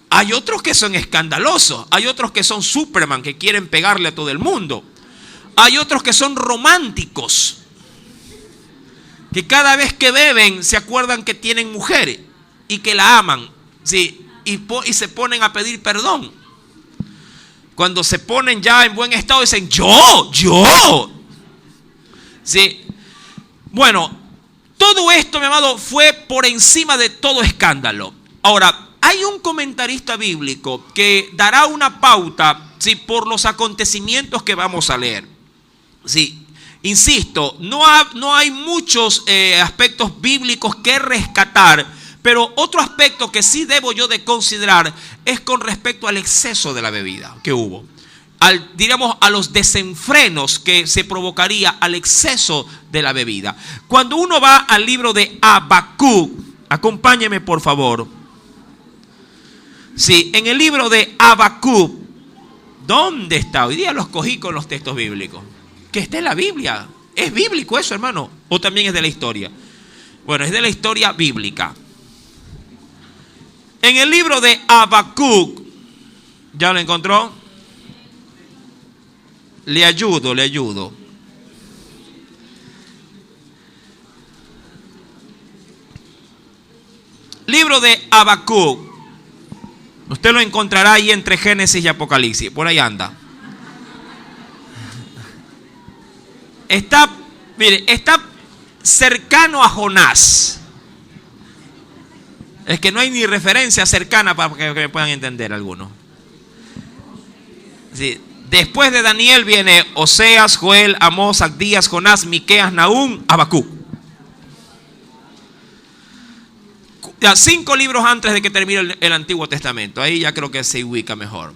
Hay otros que son escandalosos. Hay otros que son Superman, que quieren pegarle a todo el mundo. Hay otros que son románticos, que cada vez que beben se acuerdan que tienen mujeres y que la aman, ¿sí? y se ponen a pedir perdón. Cuando se ponen ya en buen estado dicen yo. ¿Sí? Bueno, todo esto, mi amado, fue por encima de todo escándalo. Ahora, hay un comentarista bíblico que dará una pauta, ¿sí? por los acontecimientos que vamos a leer. Sí. Insisto, no hay muchos aspectos bíblicos que rescatar, pero otro aspecto que sí debo yo de considerar es con respecto al exceso de la bebida que hubo. Diríamos a los desenfrenos que se provocaría al exceso de la bebida. Cuando uno va al libro de Habacuc, acompáñeme por favor. Sí, en el libro de Habacuc, ¿dónde está? Hoy día los cogí con los textos bíblicos. Que está en la Biblia. ¿Es bíblico eso, hermano? ¿O también es de la historia? Bueno, es de la historia bíblica. En el libro de Habacuc, ¿ya lo encontró? Le ayudo. Libro de Habacuc. Usted lo encontrará ahí entre Génesis y Apocalipsis. Por ahí anda. Está cercano a Jonás. Es que no hay ni referencia cercana para que me puedan entender algunos. Sí. Después de Daniel viene Oseas, Joel, Amós, Abdías, Jonás, Miqueas, Nahum, Habacuc. 5 libros antes de que termine el Antiguo Testamento. Ahí ya creo que se ubica mejor.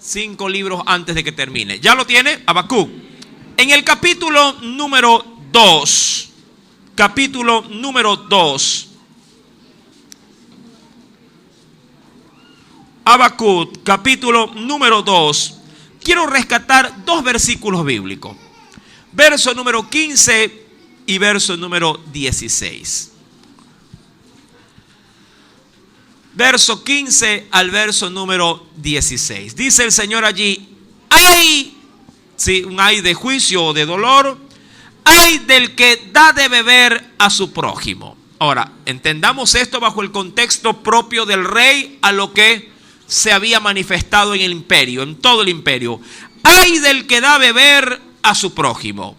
5 libros antes de que termine. ¿Ya lo tiene? Habacuc. En el capítulo número 2. Habacuc, capítulo número 2. Quiero rescatar 2 versículos bíblicos. Verso número 15 y verso número 16. Verso 15 al verso número 16. Dice el Señor allí: ¡ay! Sí, un ay de juicio o de dolor. ¡Ay del que da de beber a su prójimo! Ahora, entendamos esto bajo el contexto propio del rey a lo que se había manifestado en el imperio, en todo el imperio. ¡Ay del que da a beber a su prójimo!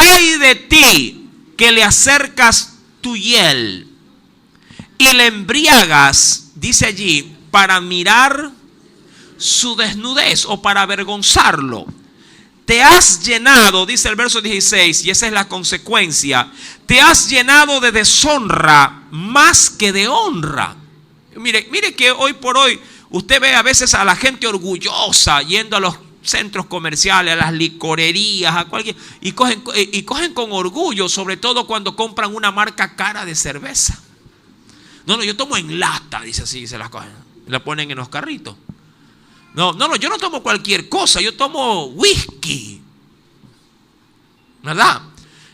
ay de ti que le acercas tu hiel y le embriagas, dice allí, para mirar su desnudez o para avergonzarlo. Te has llenado, dice el verso 16, y esa es la consecuencia, te has llenado de deshonra más que de honra. Mire que hoy por hoy usted ve a veces a la gente orgullosa yendo a los centros comerciales, a las licorerías, a cualquier, y cogen con orgullo, sobre todo cuando compran una marca cara de cerveza. No, yo tomo en lata, dice así, se las cogen, la ponen en los carritos. No, yo no tomo cualquier cosa, yo tomo whisky, ¿verdad?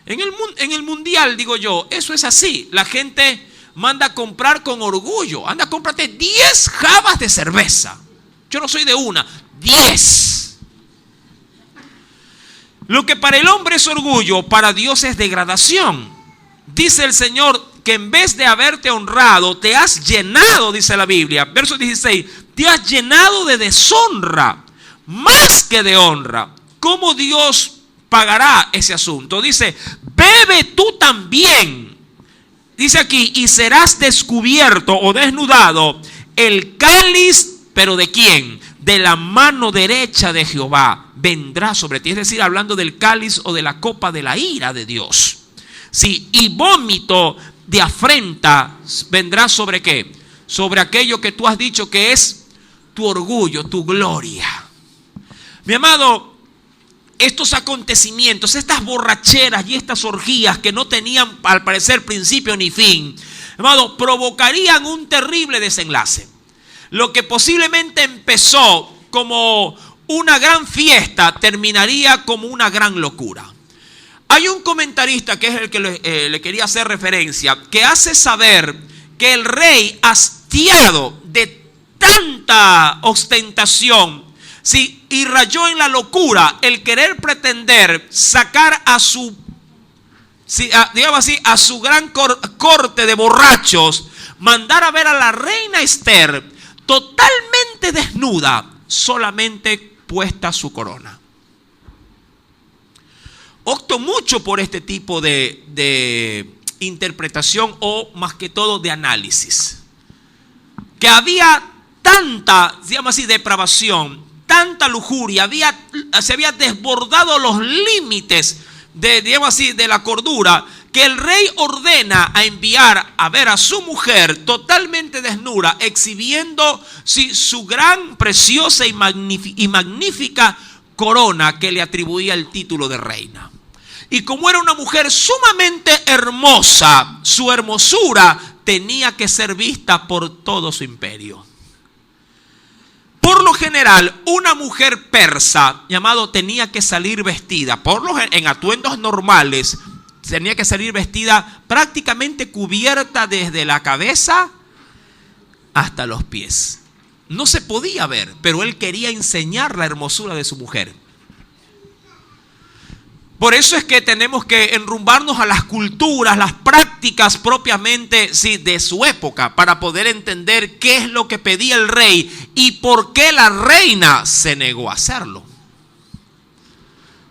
En el mundial, digo yo, eso es así. La gente manda a comprar con orgullo. Anda, cómprate 10 jabas de cerveza. Yo no soy de una, 10. Lo que para el hombre es orgullo, para Dios es degradación. Dice el Señor que en vez de haberte honrado, te has llenado, dice la Biblia, verso 16, te has llenado de deshonra, más que de honra. ¿Cómo Dios pagará ese asunto? Dice, bebe tú también. Dice aquí, y serás descubierto o desnudado el cáliz, pero ¿de quién? De la mano derecha de Jehová vendrá sobre ti. Es decir, hablando del cáliz o de la copa de la ira de Dios. Sí, y vómito de afrenta vendrá sobre ¿qué? Sobre aquello que tú has dicho que es tu orgullo, tu gloria. Mi amado, estos acontecimientos, estas borracheras y estas orgías que no tenían al parecer principio ni fin, amado, provocarían un terrible desenlace. Lo que posiblemente empezó como una gran fiesta terminaría como una gran locura. Hay un comentarista que es el que le quería hacer referencia, que hace saber que el rey, hastiado de tanta ostentación, sí, y rayó en la locura el querer pretender sacar a su, digamos así, a su gran corte de borrachos, mandar a ver a la reina Esther totalmente desnuda, solamente puesta su corona. Opto mucho por este tipo de interpretación o más que todo de análisis. Que había tanta, digamos así, depravación, tanta lujuria, se había desbordado los límites digamos así, de la cordura, que el rey ordena a enviar a ver a su mujer totalmente desnuda, exhibiendo sí, su gran, preciosa y magnífica corona que le atribuía el título de reina. Y como era una mujer sumamente hermosa, su hermosura tenía que ser vista por todo su imperio. Por lo general, una mujer persa, llamado, tenía que salir vestida, en atuendos normales, tenía que salir vestida prácticamente cubierta desde la cabeza hasta los pies. No se podía ver, pero él quería enseñar la hermosura de su mujer. Por eso es que tenemos que enrumbarnos a las culturas, las prácticas propiamente sí, de su época, para poder entender qué es lo que pedía el rey y por qué la reina se negó a hacerlo.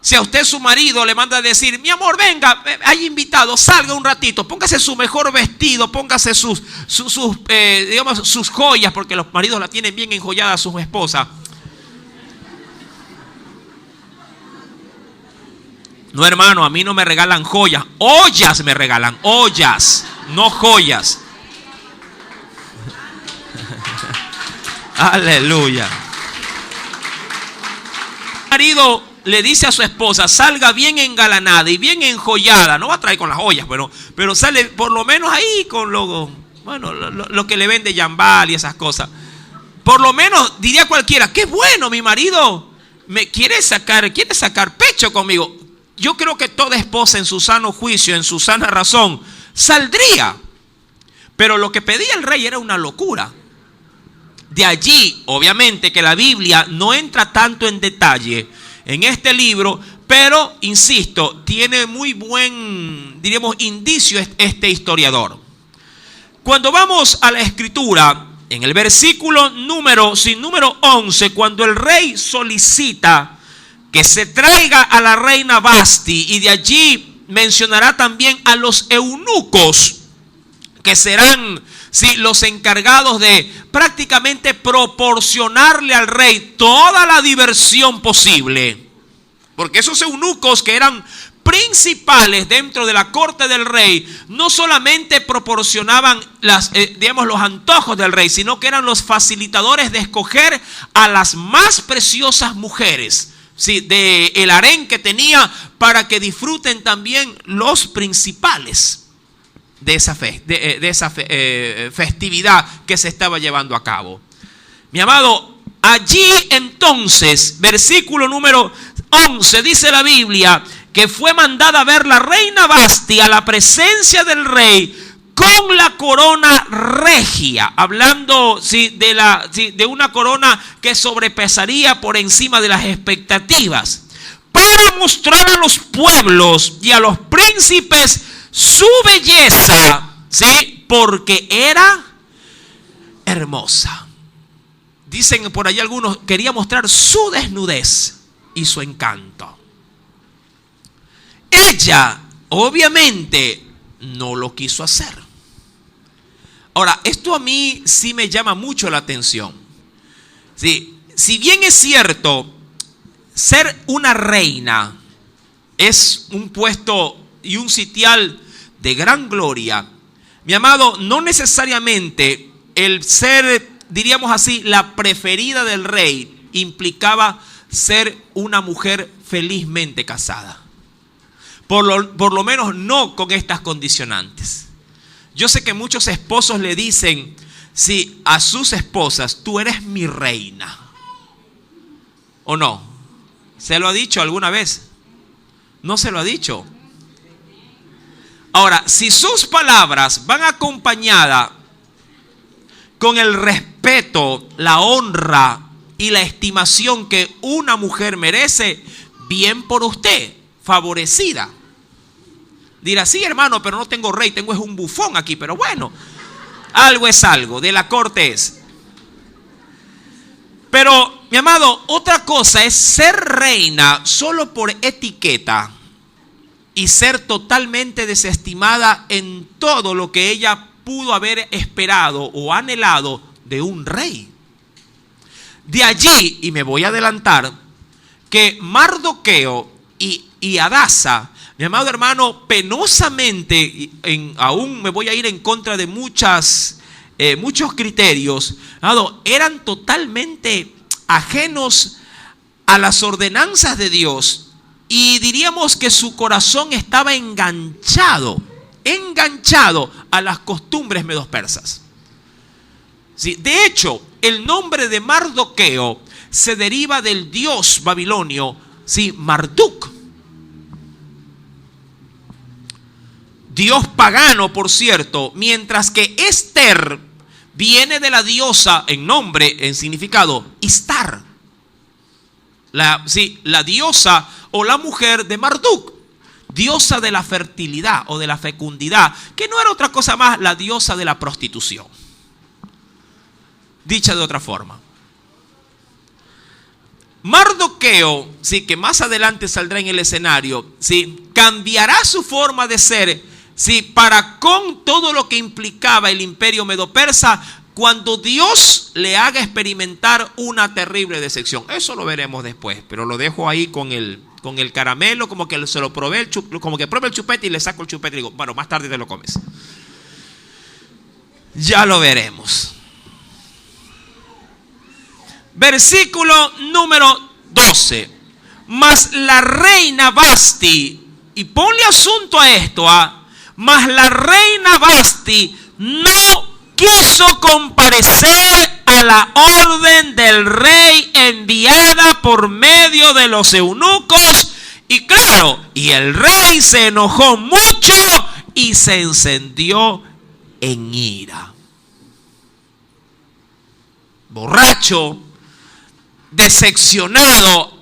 Si a usted su marido le manda a decir, mi amor, venga, hay invitado, salga un ratito, póngase su mejor vestido, póngase sus joyas, porque los maridos la tienen bien enjollada a sus esposas. No, hermano, a mí no me regalan joyas, ollas me regalan, ollas, no joyas. Aleluya. El marido le dice a su esposa, salga bien engalanada y bien enjollada, no va a traer con las joyas, pero sale por lo menos ahí con lo que le vende Jambal y esas cosas. Por lo menos diría cualquiera, qué bueno, mi marido me quiere sacar pecho conmigo. Yo creo que toda esposa en su sano juicio, en su sana razón, saldría. Pero lo que pedía el rey era una locura. De allí, obviamente, que la Biblia no entra tanto en detalle en este libro, pero, insisto, tiene muy buen, diríamos, indicio este historiador. Cuando vamos a la Escritura, en el versículo número 11, cuando el rey solicita que se traiga a la reina Vasti y de allí mencionará también a los eunucos, que serán los encargados de prácticamente proporcionarle al rey toda la diversión posible. Porque esos eunucos, que eran principales dentro de la corte del rey, no solamente proporcionaban los antojos del rey, sino que eran los facilitadores de escoger a las más preciosas mujeres, de el harén que tenía, para que disfruten también los principales de esa festividad que se estaba llevando a cabo. Mi amado, allí entonces, versículo número 11, dice la Biblia que fue mandada a ver la reina Vasti a la presencia del rey con la corona regia, hablando de una corona que sobrepesaría por encima de las expectativas, para mostrar a los pueblos y a los príncipes su belleza, porque era hermosa. Dicen por allí algunos, quería mostrar su desnudez y su encanto. Ella, obviamente, no lo quiso hacer. Ahora, esto a mí sí me llama mucho la atención. Si bien es cierto, ser una reina es un puesto y un sitial de gran gloria, mi amado, no necesariamente el ser, diríamos así, la preferida del rey implicaba ser una mujer felizmente casada. Por lo menos no con estas condicionantes. Yo sé que muchos esposos le dicen a sus esposas: tú eres mi reina. ¿O no? ¿Se lo ha dicho alguna vez? ¿No se lo ha dicho? Ahora, si sus palabras van acompañadas con el respeto, la honra y la estimación que una mujer merece, bien por usted, favorecida. Dirá: sí, hermano, pero no tengo rey, tengo es un bufón aquí, pero bueno, algo es algo, de la corte es. Pero, mi amado, otra cosa es ser reina solo por etiqueta y ser totalmente desestimada en todo lo que ella pudo haber esperado o anhelado de un rey. De allí, y me voy a adelantar, que Mardoqueo y Hadasa, mi amado hermano, penosamente, aún me voy a ir en contra de muchos criterios, eran totalmente ajenos a las ordenanzas de Dios, y diríamos que su corazón estaba enganchado a las costumbres medo-persas. De hecho, el nombre de Mardoqueo se deriva del dios babilonio, Marduk. Dios pagano, por cierto, mientras que Esther viene de la diosa en nombre, en significado, Istar. La diosa o la mujer de Marduk, diosa de la fertilidad o de la fecundidad, que no era otra cosa más la diosa de la prostitución. Dicha de otra forma. Mardoqueo, que más adelante saldrá en el escenario, cambiará su forma de ser, para con todo lo que implicaba el imperio medo-persa, cuando Dios le haga experimentar una terrible decepción. Eso lo veremos después, pero lo dejo ahí con el caramelo, como que se lo probé, como que pruebe el chupete y le saco el chupete y digo: bueno, más tarde te lo comes. Ya lo veremos. Versículo número 12. Mas la reina Vasti, y ponle asunto a esto, mas la reina Vasti no quiso comparecer a la orden del rey enviada por medio de los eunucos, y claro, y el rey se enojó mucho y se encendió en ira. Borracho, decepcionado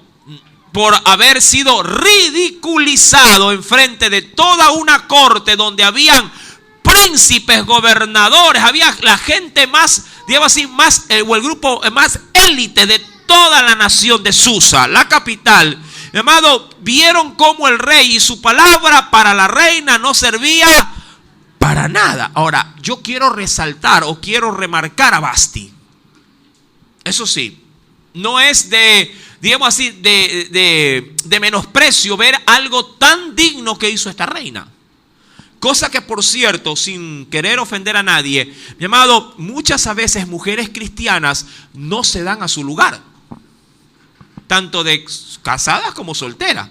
por haber sido ridiculizado en frente de toda una corte donde habían príncipes, gobernadores, había la gente más, digamos así, o el grupo más élite de toda la nación de Susa, la capital, Mi amado, vieron cómo el rey y su palabra para la reina no servía para nada. Ahora, yo quiero resaltar o quiero remarcar a Vasti. Eso sí, no es de, digamos así, de menosprecio ver algo tan digno que hizo esta reina. Cosa que, por cierto, sin querer ofender a nadie, mi amado, muchas veces mujeres cristianas no se dan a su lugar, tanto de casadas como solteras.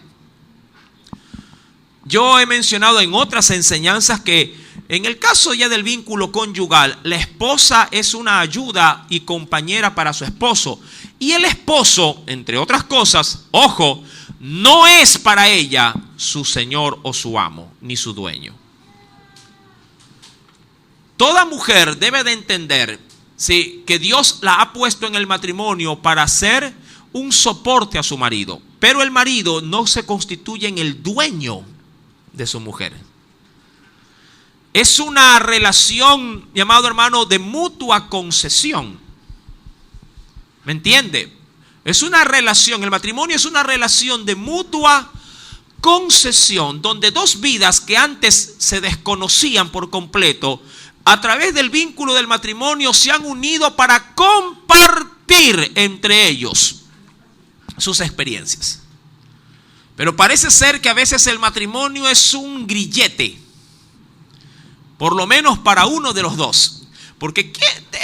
Yo he mencionado en otras enseñanzas que en el caso ya del vínculo conyugal, la esposa es una ayuda y compañera para su esposo. Y el esposo, entre otras cosas, ojo, no es para ella su señor o su amo, ni su dueño. Toda mujer debe de entender, ¿sí?, que Dios la ha puesto en el matrimonio para ser un soporte a su marido. Pero el marido no se constituye en el dueño de su mujer. Es una relación, mi amado hermano, de mutua concesión. ¿Me entiende? Es una relación, el matrimonio es una relación de mutua concesión, donde dos vidas que antes se desconocían por completo, a través del vínculo del matrimonio se han unido para compartir entre ellos sus experiencias. Pero parece ser que a veces el matrimonio es un grillete, por lo menos para uno de los dos. Porque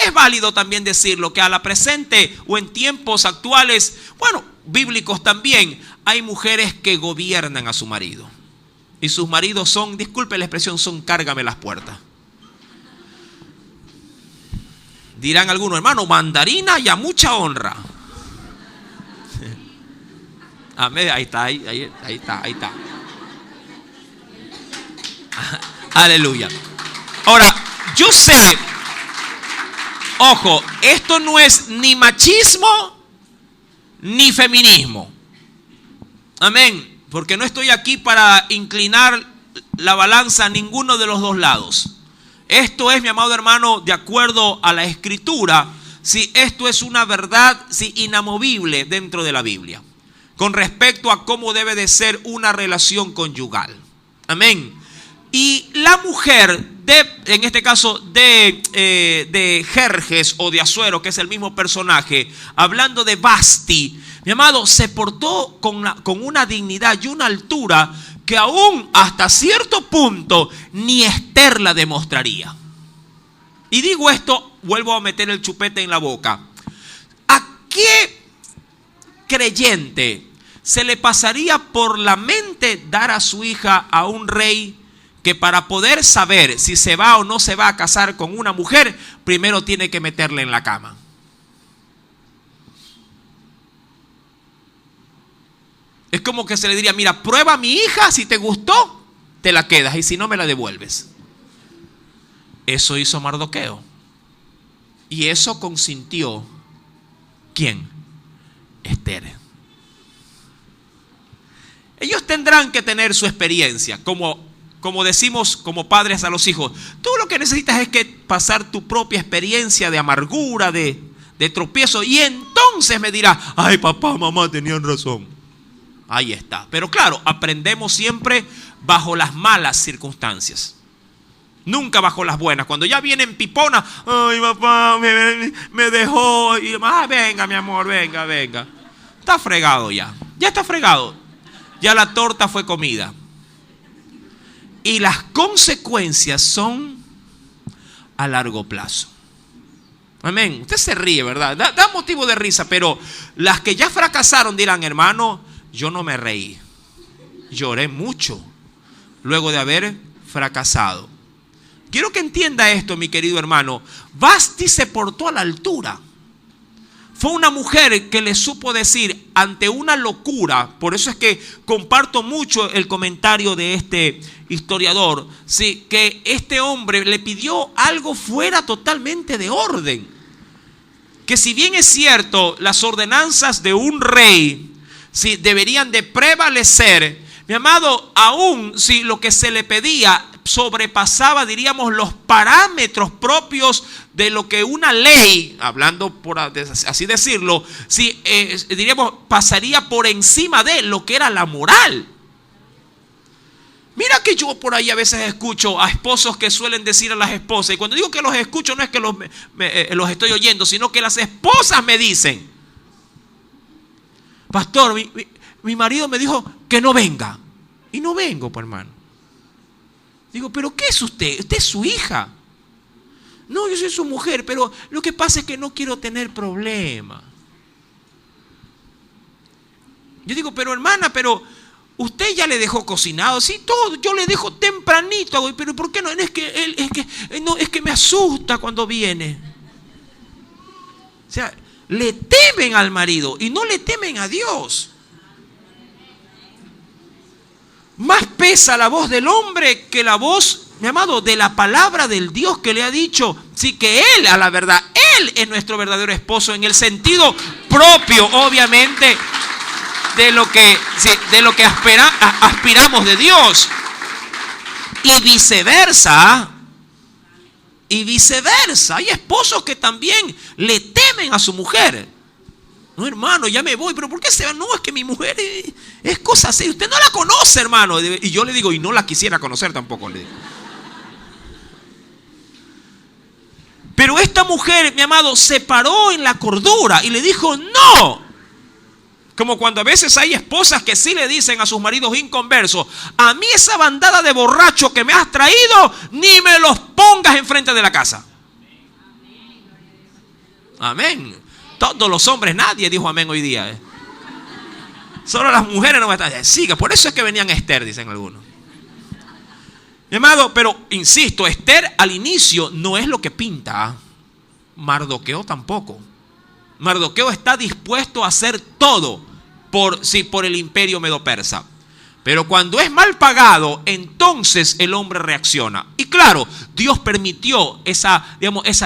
es válido también decirlo, que a la presente o en tiempos actuales, bueno, bíblicos también, hay mujeres que gobiernan a su marido. Y sus maridos son, disculpe la expresión, son cárgame las puertas. Dirán algunos, hermano, mandarina y a mucha honra. Amén, ahí está. Aleluya. Ahora, yo sé, ojo, esto no es ni machismo ni feminismo. Amén. Porque no estoy aquí para inclinar la balanza a ninguno de los dos lados. Esto es, mi amado hermano, de acuerdo a la Escritura, si esto es una verdad inamovible dentro de la Biblia, con respecto a cómo debe de ser una relación conyugal. Amén. Y la mujer, en este caso de Jerjes o de Asuero, que es el mismo personaje, hablando de Vasti, mi amado, se portó con una dignidad y una altura que aún hasta cierto punto ni Esther la demostraría. Y digo esto, vuelvo a meter el chupete en la boca. ¿A qué creyente se le pasaría por la mente dar a su hija a un rey que para poder saber si se va o no se va a casar con una mujer, primero tiene que meterla en la cama? Es como que se le diría, mira, prueba a mi hija, si te gustó, te la quedas, y si no, me la devuelves. Eso hizo Mardoqueo. Y eso consintió, ¿quién? Esther. Ellos tendrán que tener su experiencia, como decimos como padres a los hijos. Tú lo que necesitas es que pasar tu propia experiencia de amargura, de tropiezo, y entonces me dirás, ay, papá, mamá tenían razón. Ahí está. Pero claro, aprendemos siempre bajo las malas circunstancias, nunca bajo las buenas. Cuando ya vienen pipona, ay, papá, me dejó, y venga, mi amor, venga. Está fregado ya está fregado. Ya la torta fue comida. Y las consecuencias son a largo plazo. Amén. Usted se ríe, ¿verdad? Da motivo de risa, pero las que ya fracasaron dirán, hermano, yo no me reí, lloré mucho luego de haber fracasado. Quiero que entienda esto, mi querido hermano. Vasti se portó a la altura. Fue una mujer que le supo decir ante una locura. Por eso es que comparto mucho el comentario de este historiador, sí, que este hombre le pidió algo fuera totalmente de orden. Que si bien es cierto, las ordenanzas de un rey sí deberían de prevalecer, mi amado, aún si lo que se le pedía sobrepasaba, diríamos, los parámetros propios de lo que una ley, hablando por así decirlo, diríamos, pasaría por encima de lo que era la moral. Mira que yo por ahí a veces escucho a esposos que suelen decir a las esposas, y cuando digo que los escucho no es que los estoy oyendo, sino que las esposas me dicen: pastor, mi marido me dijo que no venga. Y no vengo, pues, hermano. Digo, ¿pero qué es usted? Usted es su hija. No, yo soy su mujer, pero lo que pasa es que no quiero tener problemas. Yo digo, pero hermana, pero usted ya le dejó cocinado, sí, todo, yo le dejo tempranito, pero ¿por qué no? Es que me asusta cuando viene. O sea, le temen al marido y no le temen a Dios. Más pesa la voz del hombre que la voz, mi amado, de la palabra del Dios que le ha dicho. Sí, que Él, a la verdad, Él es nuestro verdadero esposo en el sentido propio, obviamente, de lo que aspiramos de Dios. Y viceversa. Hay esposos que también le temen a su mujer. No, hermano, ya me voy, pero ¿por qué se va? No, es que mi mujer es cosa seria. Usted no la conoce, hermano. Y yo le digo, y no la quisiera conocer tampoco, le digo. Pero esta mujer, mi amado, se paró en la cordura y le dijo no. Como cuando a veces hay esposas que sí le dicen a sus maridos inconversos: a mí esa bandada de borrachos que me has traído, ni me los pongas enfrente de la casa. Amén. Todos los hombres, nadie dijo amén hoy día. Solo las mujeres no me están. Sí, que por eso es que venían a Esther, dicen algunos. Mi amado, pero insisto, Esther al inicio no es lo que pinta. Mardoqueo tampoco. Mardoqueo está dispuesto a hacer todo por el imperio medo-persa. Pero cuando es mal pagado, entonces el hombre reacciona. Y claro, Dios permitió esa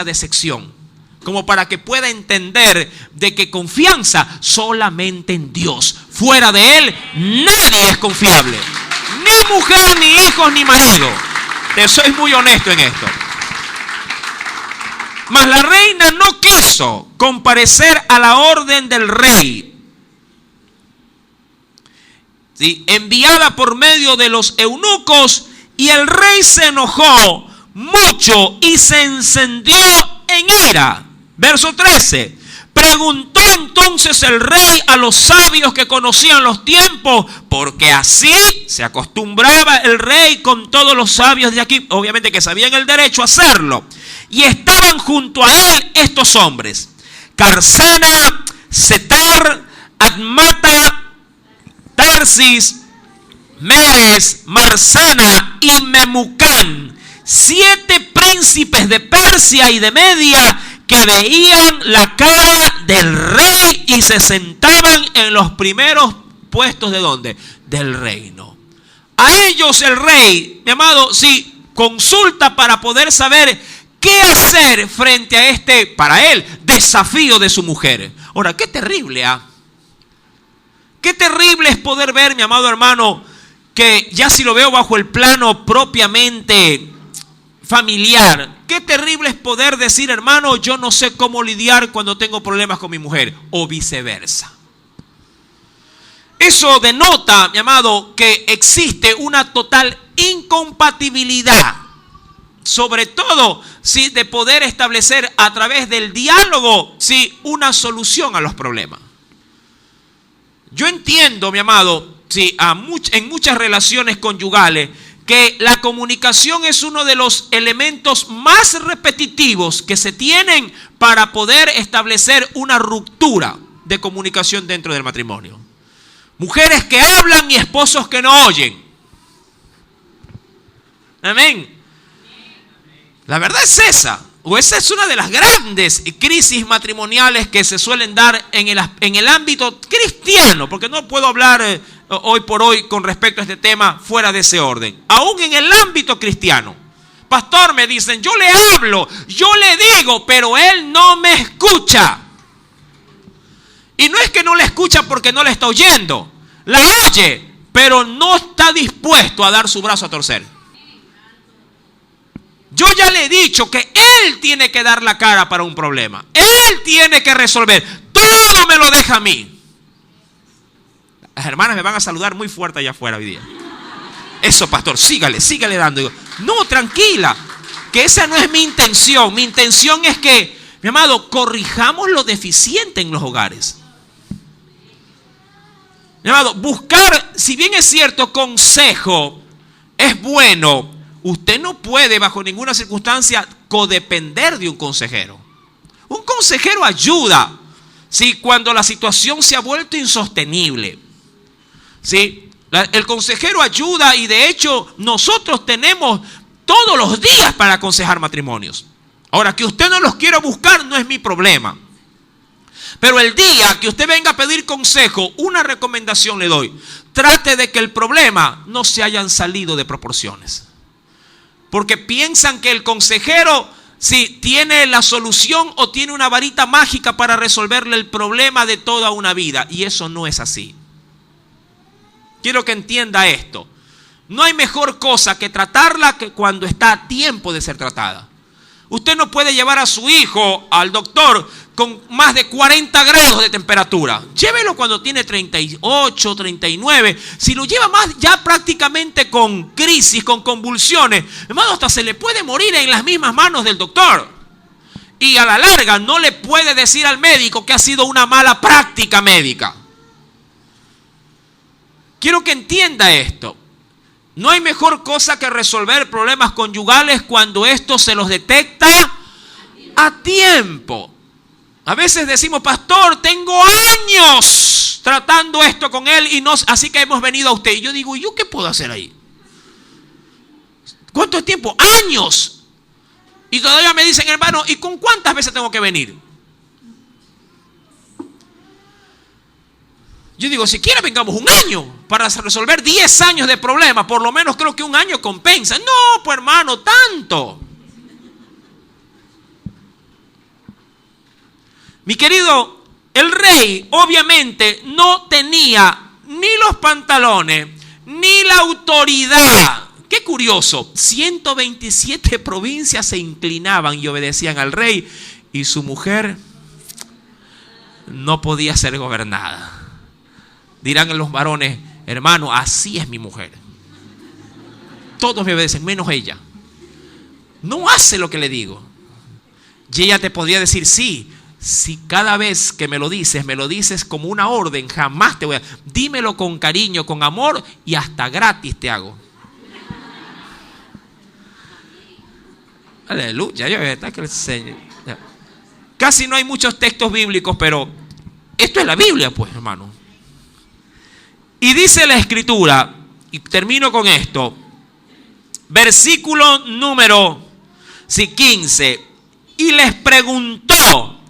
decepción, como para que pueda entender de que confianza solamente en Dios. Fuera de Él, nadie es confiable. Ni mujer, ni hijos, ni marido. Te soy muy honesto en esto. Mas la reina no quiso comparecer a la orden del rey. ¿Sí? Enviada por medio de los eunucos, y el rey se enojó mucho y se encendió en ira. Verso 13. Preguntó entonces el rey a los sabios que conocían los tiempos, porque así se acostumbraba el rey con todos los sabios de aquí, obviamente que sabían el derecho a hacerlo. Y estaban junto a él estos hombres: Carsena, Setar, Admata, Tarsis, Meres, Marsena y Memucán, 7 príncipes de Persia y de Media, que veían la cara del rey y se sentaban en los primeros puestos ¿de dónde? Del reino. A ellos el rey, mi amado, sí, consulta para poder saber qué hacer frente a este, para él, desafío de su mujer. Ahora, qué terrible, ¿ah? Qué terrible es poder ver, mi amado hermano, que ya si lo veo bajo el plano propiamente familiar, qué terrible es poder decir: hermano, yo no sé cómo lidiar cuando tengo problemas con mi mujer, o viceversa. Eso denota, mi amado, que existe una total incompatibilidad, sobre todo sí, de poder establecer a través del diálogo sí, una solución a los problemas. Yo entiendo, mi amado, sí, en muchas relaciones conyugales, que la comunicación es uno de los elementos más repetitivos que se tienen para poder establecer una ruptura de comunicación dentro del matrimonio. Mujeres que hablan y esposos que no oyen. Amén. La verdad es esa. O esa es una de las grandes crisis matrimoniales que se suelen dar en el ámbito cristiano, porque no puedo hablar hoy por hoy con respecto a este tema fuera de ese orden. Aún en el ámbito cristiano. Pastor, me dicen, yo le hablo, yo le digo, pero él no me escucha. Y no es que no le escucha porque no le está oyendo. La oye, pero no está dispuesto a dar su brazo a torcer. Yo ya le he dicho que él tiene que dar la cara para un problema. Él tiene que resolver. Todo me lo deja a mí. Las hermanas me van a saludar muy fuerte allá afuera hoy día. Eso, pastor, sígale dando. Digo, no, tranquila, que esa no es mi intención. Mi intención es que, mi amado, corrijamos lo deficiente en los hogares. Mi amado, buscar, si bien es cierto, consejo es bueno, usted no puede bajo ninguna circunstancia codepender de un consejero. Un consejero ayuda, ¿sí?, cuando la situación se ha vuelto insostenible. ¿Sí? El consejero ayuda y de hecho nosotros tenemos todos los días para aconsejar matrimonios. Ahora, que usted no los quiera buscar no es mi problema. Pero el día que usted venga a pedir consejo, una recomendación le doy. Trate de que el problema no se hayan salido de proporciones. Porque piensan que el consejero sí tiene la solución o tiene una varita mágica para resolverle el problema de toda una vida. Y eso no es así. Quiero que entienda esto. No hay mejor cosa que tratarla que cuando está a tiempo de ser tratada. Usted no puede llevar a su hijo al doctor con más de 40 grados de temperatura. Llévelo cuando tiene 38, 39. Si lo lleva más ya prácticamente con crisis, con convulsiones, hermano, hasta se le puede morir en las mismas manos del doctor. Y a la larga no le puede decir al médico que ha sido una mala práctica médica. Quiero que entienda esto. No hay mejor cosa que resolver problemas conyugales cuando esto se los detecta a tiempo. A veces decimos, pastor, tengo años tratando esto con él y no, así que hemos venido a usted. Y yo digo, ¿y yo qué puedo hacer ahí? ¿Cuánto tiempo? ¡Años! Y todavía me dicen, hermano, ¿y con cuántas veces tengo que venir? Yo digo, siquiera vengamos un año para resolver 10 años de problema. Por lo menos creo que un año compensa. No, pues hermano, tanto. Mi querido, el rey obviamente no tenía ni los pantalones, ni la autoridad. Qué curioso, 127 provincias se inclinaban y obedecían al rey. Y su mujer no podía ser gobernada. Dirán los varones, hermano, así es mi mujer. Todos me obedecen, menos ella. No hace lo que le digo. Y ella te podría decir, sí, si cada vez que me lo dices como una orden, jamás te voy a... Dímelo con cariño, con amor y hasta gratis te hago. Aleluya. Casi no hay muchos textos bíblicos, pero esto es la Biblia, pues, hermano. Y dice la escritura, y termino con esto, versículo número 15, y les preguntó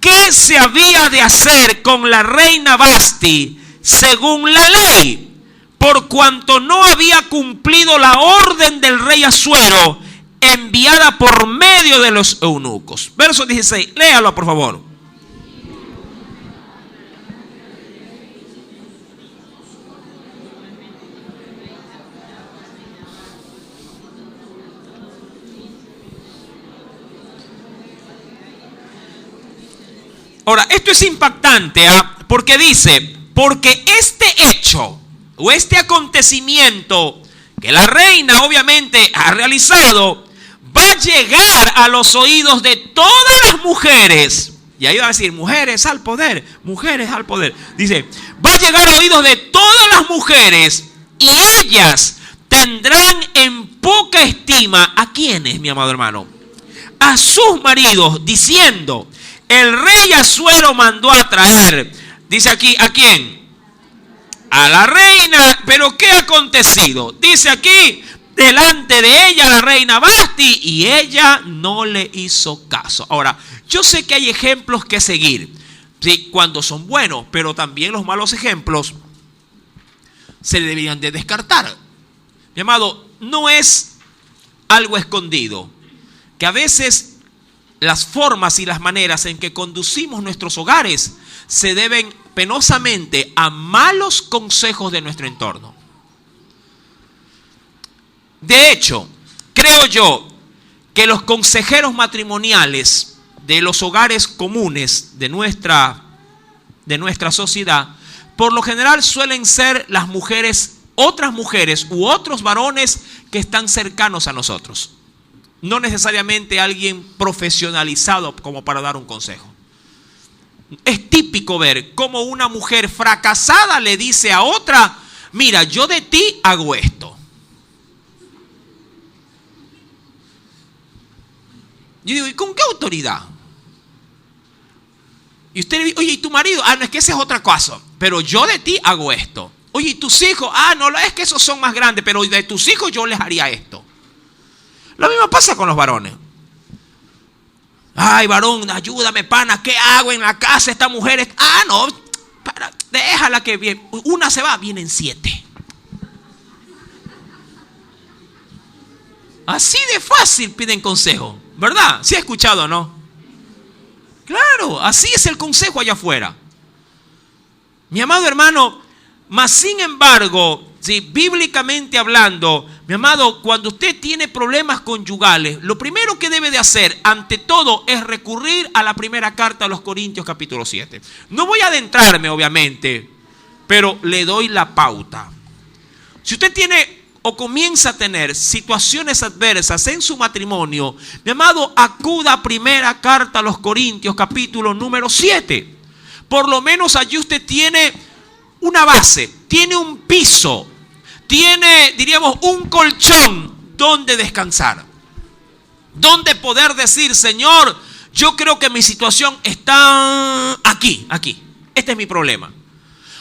qué se había de hacer con la reina Vasti según la ley, por cuanto no había cumplido la orden del rey Asuero enviada por medio de los eunucos. Verso 16, léalo por favor. Ahora, esto es impactante, porque dice, porque este hecho o este acontecimiento que la reina obviamente ha realizado va a llegar a los oídos de todas las mujeres. Y ahí va a decir, mujeres al poder, mujeres al poder. Dice, va a llegar a oídos de todas las mujeres y ellas tendrán en poca estima, ¿a quiénes, mi amado hermano? A sus maridos, diciendo, el rey Asuero mandó a traer, dice aquí, ¿a quién? A la reina. Pero ¿qué ha acontecido? Dice aquí, delante de ella la reina Vasti, y ella no le hizo caso. Ahora, yo sé que hay ejemplos que seguir, ¿sí?, cuando son buenos, pero también los malos ejemplos se deberían de descartar. Mi amado, no es algo escondido, que a veces las formas y las maneras en que conducimos nuestros hogares se deben penosamente a malos consejos de nuestro entorno. De hecho, creo yo que los consejeros matrimoniales de los hogares comunes de nuestra sociedad, por lo general suelen ser las mujeres, otras mujeres u otros varones que están cercanos a nosotros. No necesariamente alguien profesionalizado como para dar un consejo. Es típico ver cómo una mujer fracasada le dice a otra: mira, yo de ti hago esto. Yo digo, ¿y con qué autoridad? Y usted le dice, oye, ¿y tu marido? Ah, no, es que ese es otra cosa. Pero yo de ti hago esto. Oye, ¿y tus hijos? Ah, no, es que esos son más grandes, pero de tus hijos yo les haría esto. Lo mismo pasa con los varones. Ay, varón, ayúdame, pana, ¿qué hago en la casa? Esta mujer es... Ah, no, déjala que viene. Una se va, vienen 7. Así de fácil piden consejo, ¿verdad? ¿Sí ha escuchado, no? Claro, así es el consejo allá afuera. Mi amado hermano, mas sin embargo, si bíblicamente hablando, mi amado, cuando usted tiene problemas conyugales, lo primero que debe de hacer, ante todo, es recurrir a la primera carta a los Corintios capítulo 7. No voy a adentrarme, obviamente, pero le doy la pauta. Si usted tiene o comienza a tener situaciones adversas en su matrimonio, mi amado, acuda a primera carta a los Corintios capítulo número 7. Por lo menos allí usted tiene una base, tiene un piso, tiene, diríamos, un colchón donde descansar, donde poder decir: Señor, yo creo que mi situación está aquí, este es mi problema.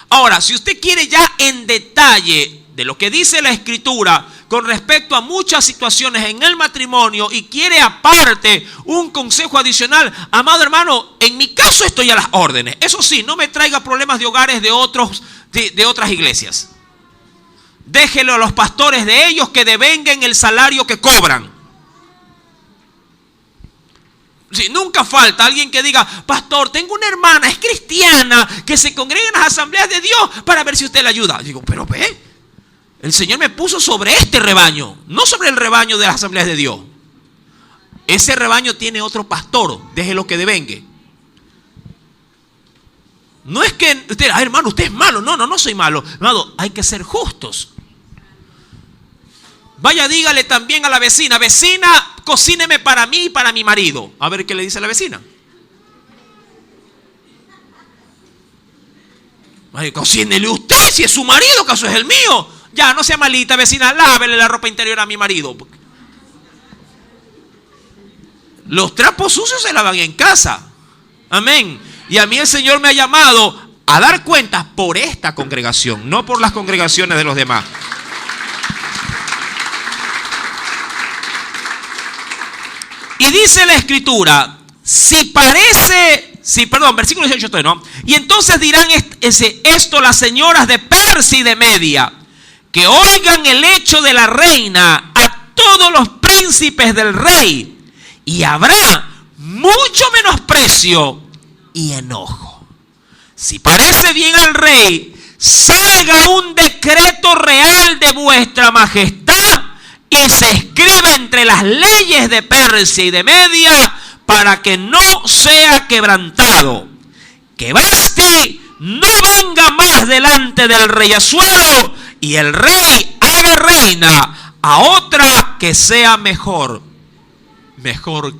Ahora, si usted quiere ya en detalle de lo que dice la Escritura con respecto a muchas situaciones en el matrimonio y quiere aparte un consejo adicional, amado hermano, en mi caso estoy a las órdenes. Eso sí, no me traiga problemas de hogares de otras iglesias. Déjelo a los pastores de ellos que devenguen el salario que cobran. Sí, nunca falta alguien que diga: pastor, tengo una hermana, es cristiana, que se congrega en las asambleas de Dios para ver si usted le ayuda. Digo, pero ve, el Señor me puso sobre este rebaño, no sobre el rebaño de las asambleas de Dios. Ese rebaño tiene otro pastor, déjelo que devengue. No es que usted, hermano, usted es malo. No soy malo. Hermano, hay que ser justos. Vaya, dígale también a la vecina: vecina, cocíneme para mí y para mi marido. A ver qué le dice la vecina. Ay, cocínele usted, si es su marido, ¿acaso es el mío? Ya, no sea malita, vecina, lávele la ropa interior a mi marido. Los trapos sucios se lavan en casa. Amén. Y a mí el Señor me ha llamado a dar cuentas por esta congregación, no por las congregaciones de los demás. Y dice la Escritura, versículo 18 estoy, ¿no? Y entonces dirán esto las señoras de Persia y de Media, que oigan el hecho de la reina a todos los príncipes del rey, y habrá mucho menosprecio y enojo. Si parece bien al rey, salga un decreto real de vuestra majestad y se escribe entre las leyes de Persia y de Media, para que no sea quebrantado, que Vasti no venga más delante del rey Asuero, y el rey haga reina a otra que sea mejor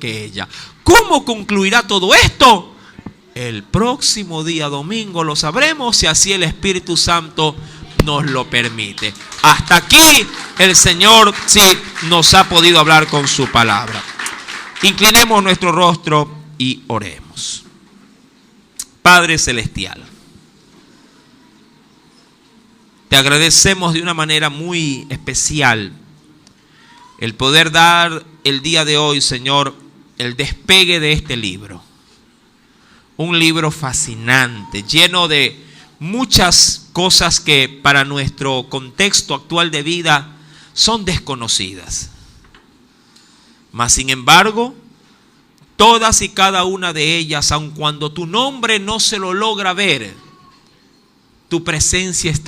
que ella. ¿Cómo concluirá todo esto? El próximo día domingo lo sabremos, si así el Espíritu Santo nos lo permite. Hasta aquí el Señor sí nos ha podido hablar con su palabra. Inclinemos nuestro rostro y oremos. Padre celestial, te agradecemos de una manera muy especial el poder dar el día de hoy, Señor, el despegue de este libro. Un libro fascinante, lleno de muchas cosas que para nuestro contexto actual de vida son desconocidas. Mas sin embargo, todas y cada una de ellas, aun cuando tu nombre no se lo logra ver, tu presencia está